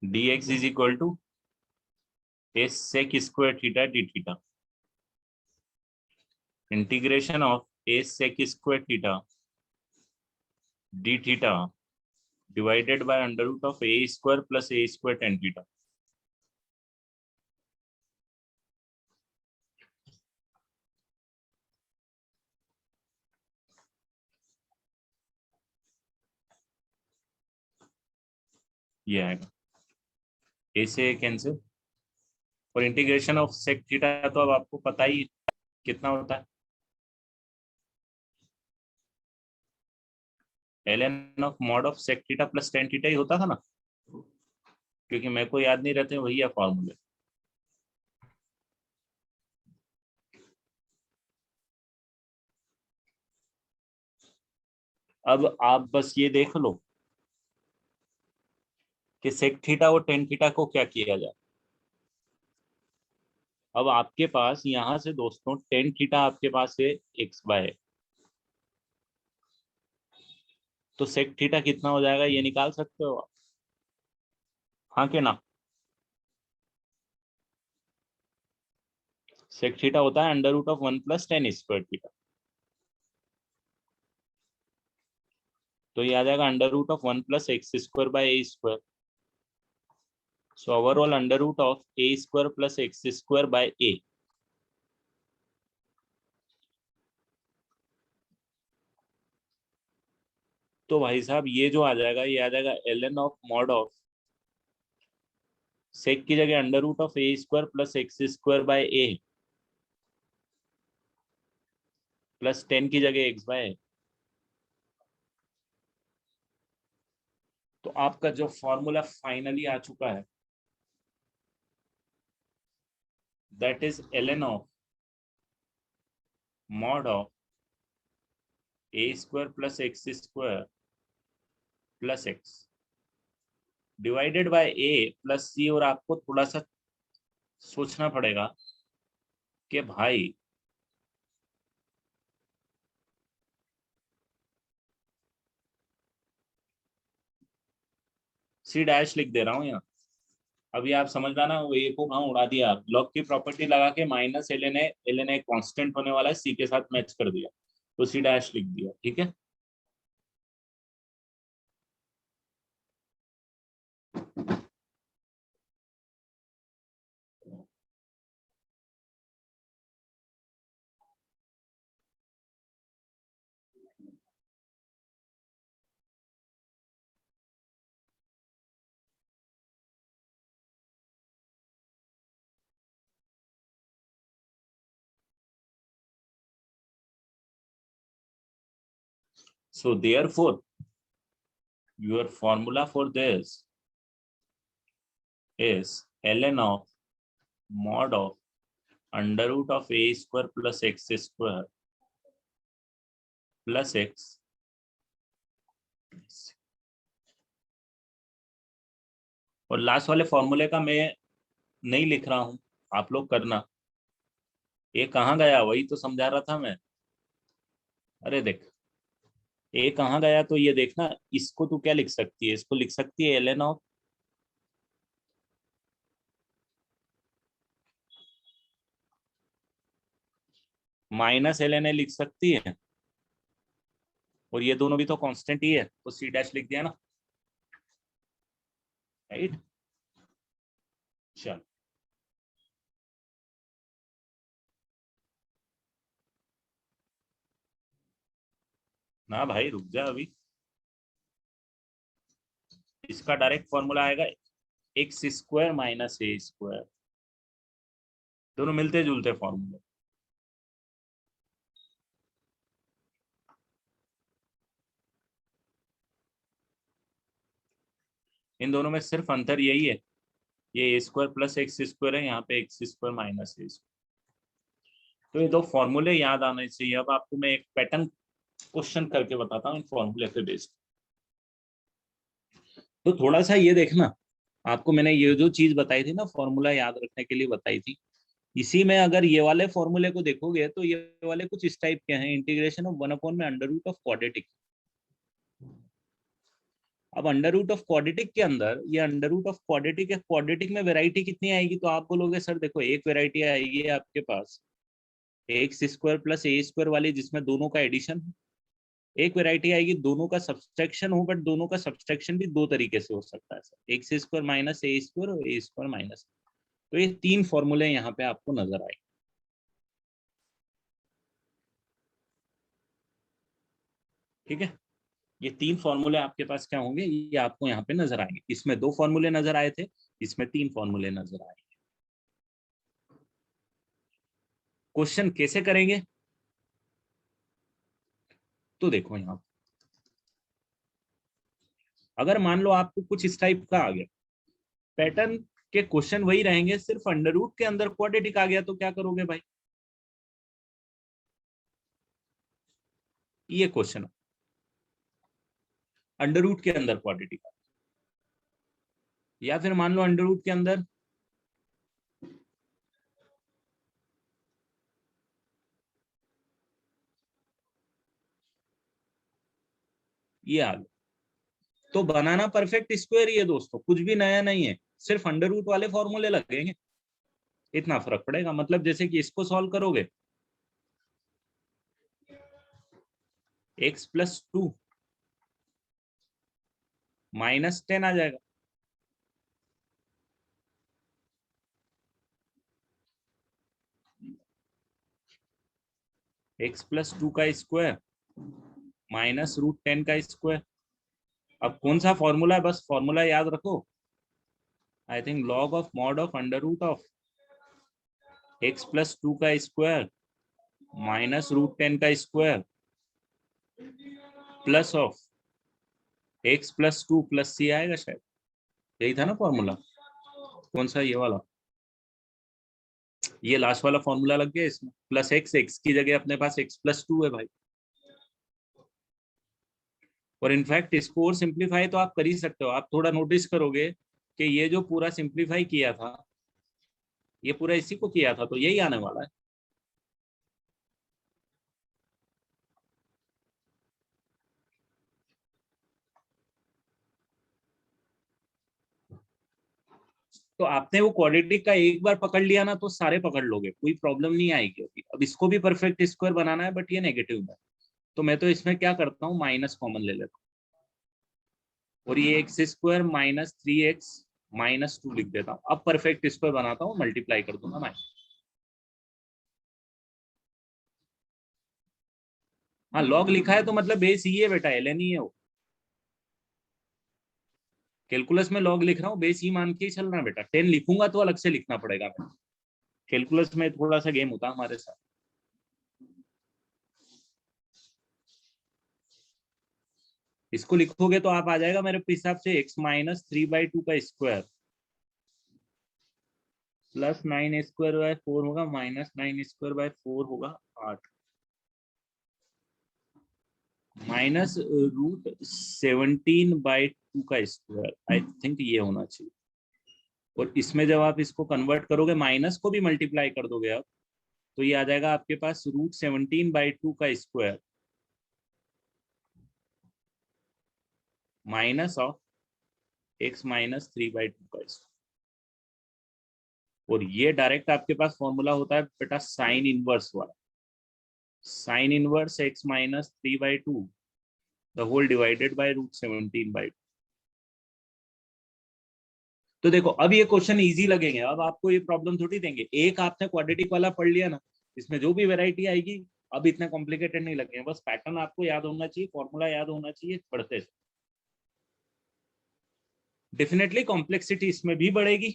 dx is equal to a sec square theta d theta, integration of a sec square theta d theta divided by under root of a square plus a square tan theta. ये आएगा, ए से cancel, और integration of sec theta तो अब आपको पता ही कितना होता है, ln of mod of sec theta plus tan theta ही होता था ना, क्योंकि मेरे को याद नहीं रहते वही है फॉर्मूले। अब आप बस ये देख लो कि sec थीटा और tan थीटा को क्या किया जाए। अब आपके पास यहां से दोस्तों tan थीटा आपके पास है एक्स बाय, तो sec थीटा कितना हो जाएगा ये निकाल सकते हो आप, हाँ के ना। sec थीटा होता है under root of 1 plus tan square theta, तो ये आ जाएगा under root of 1 plus x square by a square. So overall under root of a square plus x square by a. तो भाई साहब ये जो आ जाएगा, ये आ जाएगा ln of mod of sec की जगह under root of a square plus x square by a plus 10 की जगह एक्स बाय। तो आपका जो फॉर्मूला फाइनली आ चुका है, that is ln of mod of a square plus x square plus x divided by a plus c, और आपको थोड़ा सा सोचना पड़ेगा कि भाई सी डैश लिख दे रहा हूँ यहाँ। अभी आप समझ रहा ना, वो ए को कहाँ उड़ा दिया, लॉग की प्रॉपर्टी लगा के minus l n a constant होने वाला है, सी के साथ मैच कर दिया, तो सी डैश लिख दिया, ठीक है। So therefore, your formula for this is ln of mod of under root of a square plus x square plus x। और लास्ट वाले फॉर्मूले का मैं नहीं लिख रहा हूं, आप लोग करना। ये कहाँ गया, वही तो समझा रहा था मैं। अरे देख, ए कहाँ गया, तो ये देखना, इसको तू क्या लिख सकती है, इसको लिख सकती है ln ऑफ माइनस ln ए लिख सकती है, और ये दोनों भी तो कांस्टेंट ही है, तो सी डैश लिख दिया ना, राइट। चल, ना भाई रुक जा अभी, इसका डायरेक्ट फॉर्मूला आएगा x square minus a square, दोनों मिलते जुलते फॉर्मूले। इन दोनों में सिर्फ अंतर यही है, ये ए स्क्वायर प्लस एक्स स्क्वायर है, यहाँ पे x square minus a square. तो ये दो फॉर्मूले याद आने चाहिए। अब आपको मैं एक पैटर्न क्वेश्चन करके बताता हूँ इन फॉर्मूले पे बेस्ड। तो थोड़ा सा ये देखना, आपको मैंने ये जो चीज बताई थी ना, फॉर्मूला याद रखने के लिए बताई थी, इसी में अगर ये वाले फॉर्मूले को देखोगे तो ये वाले कुछ इस टाइप के हैं, इंटीग्रेशन ऑफ 1 में अंडर रूट ऑफ क्वाड्रेटिक। अब अंडर रूट ऑफ क्वाड्रेटिक के अंदर, ये अंडर रूट ऑफ क्वाड्रेटिक है, क्वाड्रेटिक में वैरायटी कितनी आएगी, तो आप बोलोगे सर देखो, एक वैरायटी आएगी आपके पास x square plus a square वाली, जिसमें दोनों का एडिशन हो। एक वैरायटी आएगी दोनों का सब्सट्रैक्शन हो, बट दोनों का सब्सट्रैक्शन भी दो तरीके से हो सकता है sir, x square minus a square और ए स्क्वायर माइनस। तो ये तीन फॉर्मूले यहाँ पे आपको नजर आए, ठीक है। ये तीन फॉर्मूले आपके पास क्या होंगे, ये आपको यहाँ पे नजर आएंगे। इसमें दो फॉर्मूले नजर आए थे, इसमें तीन फॉर्मूले नजर आए। क्वेश्चन कैसे करेंगे, तो देखो यहाँ, अगर मान लो आपको कुछ इस टाइप का आ गया पैटर्न, के क्वेश्चन वही रहेंगे, सिर्फ अंडर रूट के अंदर क्वाड्रेटिक आ गया, तो क्या करोगे भाई, ये क्वेश्चन अंडर रूट के अंदर क्वाड्रेटिक, या फिर मान लो अंडर रूट के अंदर ये आ गया, तो बनाना परफेक्ट स्क्वायर ही है दोस्तों, कुछ भी नया नहीं है, सिर्फ अंडर रूट वाले फॉर्मूले लगेंगे, इतना फर्क पड़ेगा। मतलब जैसे कि इसको सॉल्व करोगे, x+2 -10 आ जाएगा, x+2 का स्क्वायर -√10 का स्क्वायर। अब कौन सा फॉर्मूला है, बस फॉर्मूला याद रखो, I think log of mod of under root of x+2 का स्क्वायर -√10 का square plus of x+2 plus c आएगा शायद, यही था ना फॉर्मूला, कौन सा, ये वाला, ये लास्ट वाला फॉर्मूला लग गया इसमें, प्लस एक्स, एक्स की जगह अपने पास x+2 है भाई। और इनफैक्ट इसको और सिंप्लीफाई तो आप कर ही सकते हो। आप थोड़ा नोटिस करोगे कि ये जो पूरा सिंप्लीफाई किया था, ये पूरा इसी को किया था, तो यही आने वाला है। तो आपने वो क्वाड्रेटिक का एक बार पकड़ लिया ना, तो सारे पकड़ लोगे, कोई प्रॉब्लम नहीं आएगी। अभी अब इसको भी परफेक्ट स्क्वायर बनाना है, बट ये नेगेटिव में, तो मैं तो इसमें क्या करता हूँ, माइनस कॉमन ले लेता हूँ, और ये x square minus 3x minus 2 लिख देता हूँ। अब परफेक्ट स्क्वायर बनाता हूँ, मल्टीप्लाई कर दूंगा माइनस। हाँ, लॉग लिखा है तो मतलब बेस ही है बेटा, एलएन ही है वो। कैलकुलस में लॉग लिख रहा हूँ, बेस ही मान के ही चलना है बेटा। 10 लिखूंगा तो अलग से लिखना पड़ेगा। कैलकुलस में थोड़ा सा गेम होता है हमारे साथ। इसको लिखोगे तो आप आ जाएगा मेरे हिसाब से x माइनस 3/2 का स्क्वायर प्लस 9 स्क्वायर बाय 4 होगा, माइनस 9 स्क्वायर बाय 4 होगा 8, माइनस √17/2 का स्क्वायर। आई थिंक ये होना चाहिए। और इसमें जब आप इसको कन्वर्ट करोगे, माइनस को भी मल्टीप्लाई कर दोगे आप, तो ये आ जाएगा आपके पास √17/2 का square minus of x minus 3/2 का स्क्वायर। और ये डायरेक्ट आपके पास फॉर्मूला होता है बेटा साइन इनवर्स वाला, sine inverse x minus 3/2 the whole divided by √17/2। तो देखो, अब ये क्वेश्चन इजी लगेंगे, अब आपको ये प्रॉब्लम थोड़ी देंगे। एक आपने क्वाड्रेटिक वाला पढ़ लिया ना, इसमें जो भी वैरायटी आएगी अब इतना कॉम्प्लिकेटेड नहीं लगेंगे, बस पैटर्न आपको याद होना चाहिए, फॉर्मूला याद होना चाहिए पढ़ते। डेफिनेटली कॉम्प्लेक्सिटी इसमें भी बढ़ेगी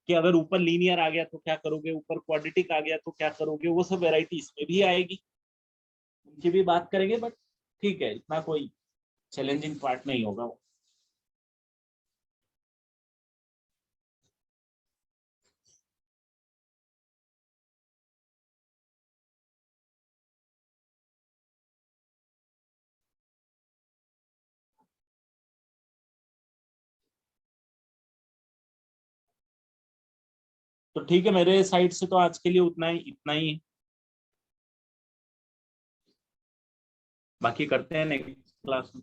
कि अगर ऊपर लीनियर आ गया तो क्या करोगे, ऊपर क्वाड्रेटिक आ गया तो क्या करोगे, वो सब वैरायटी इसमें भी आएगी, उनकी भी बात करेंगे। बट ठीक है, इतना कोई चैलेंजिंग पार्ट नहीं होगा। तो ठीक है, मेरे साइड से तो आज के लिए उतना ही, इतना ही है। बाकी करते हैं नेक्स्ट क्लास में।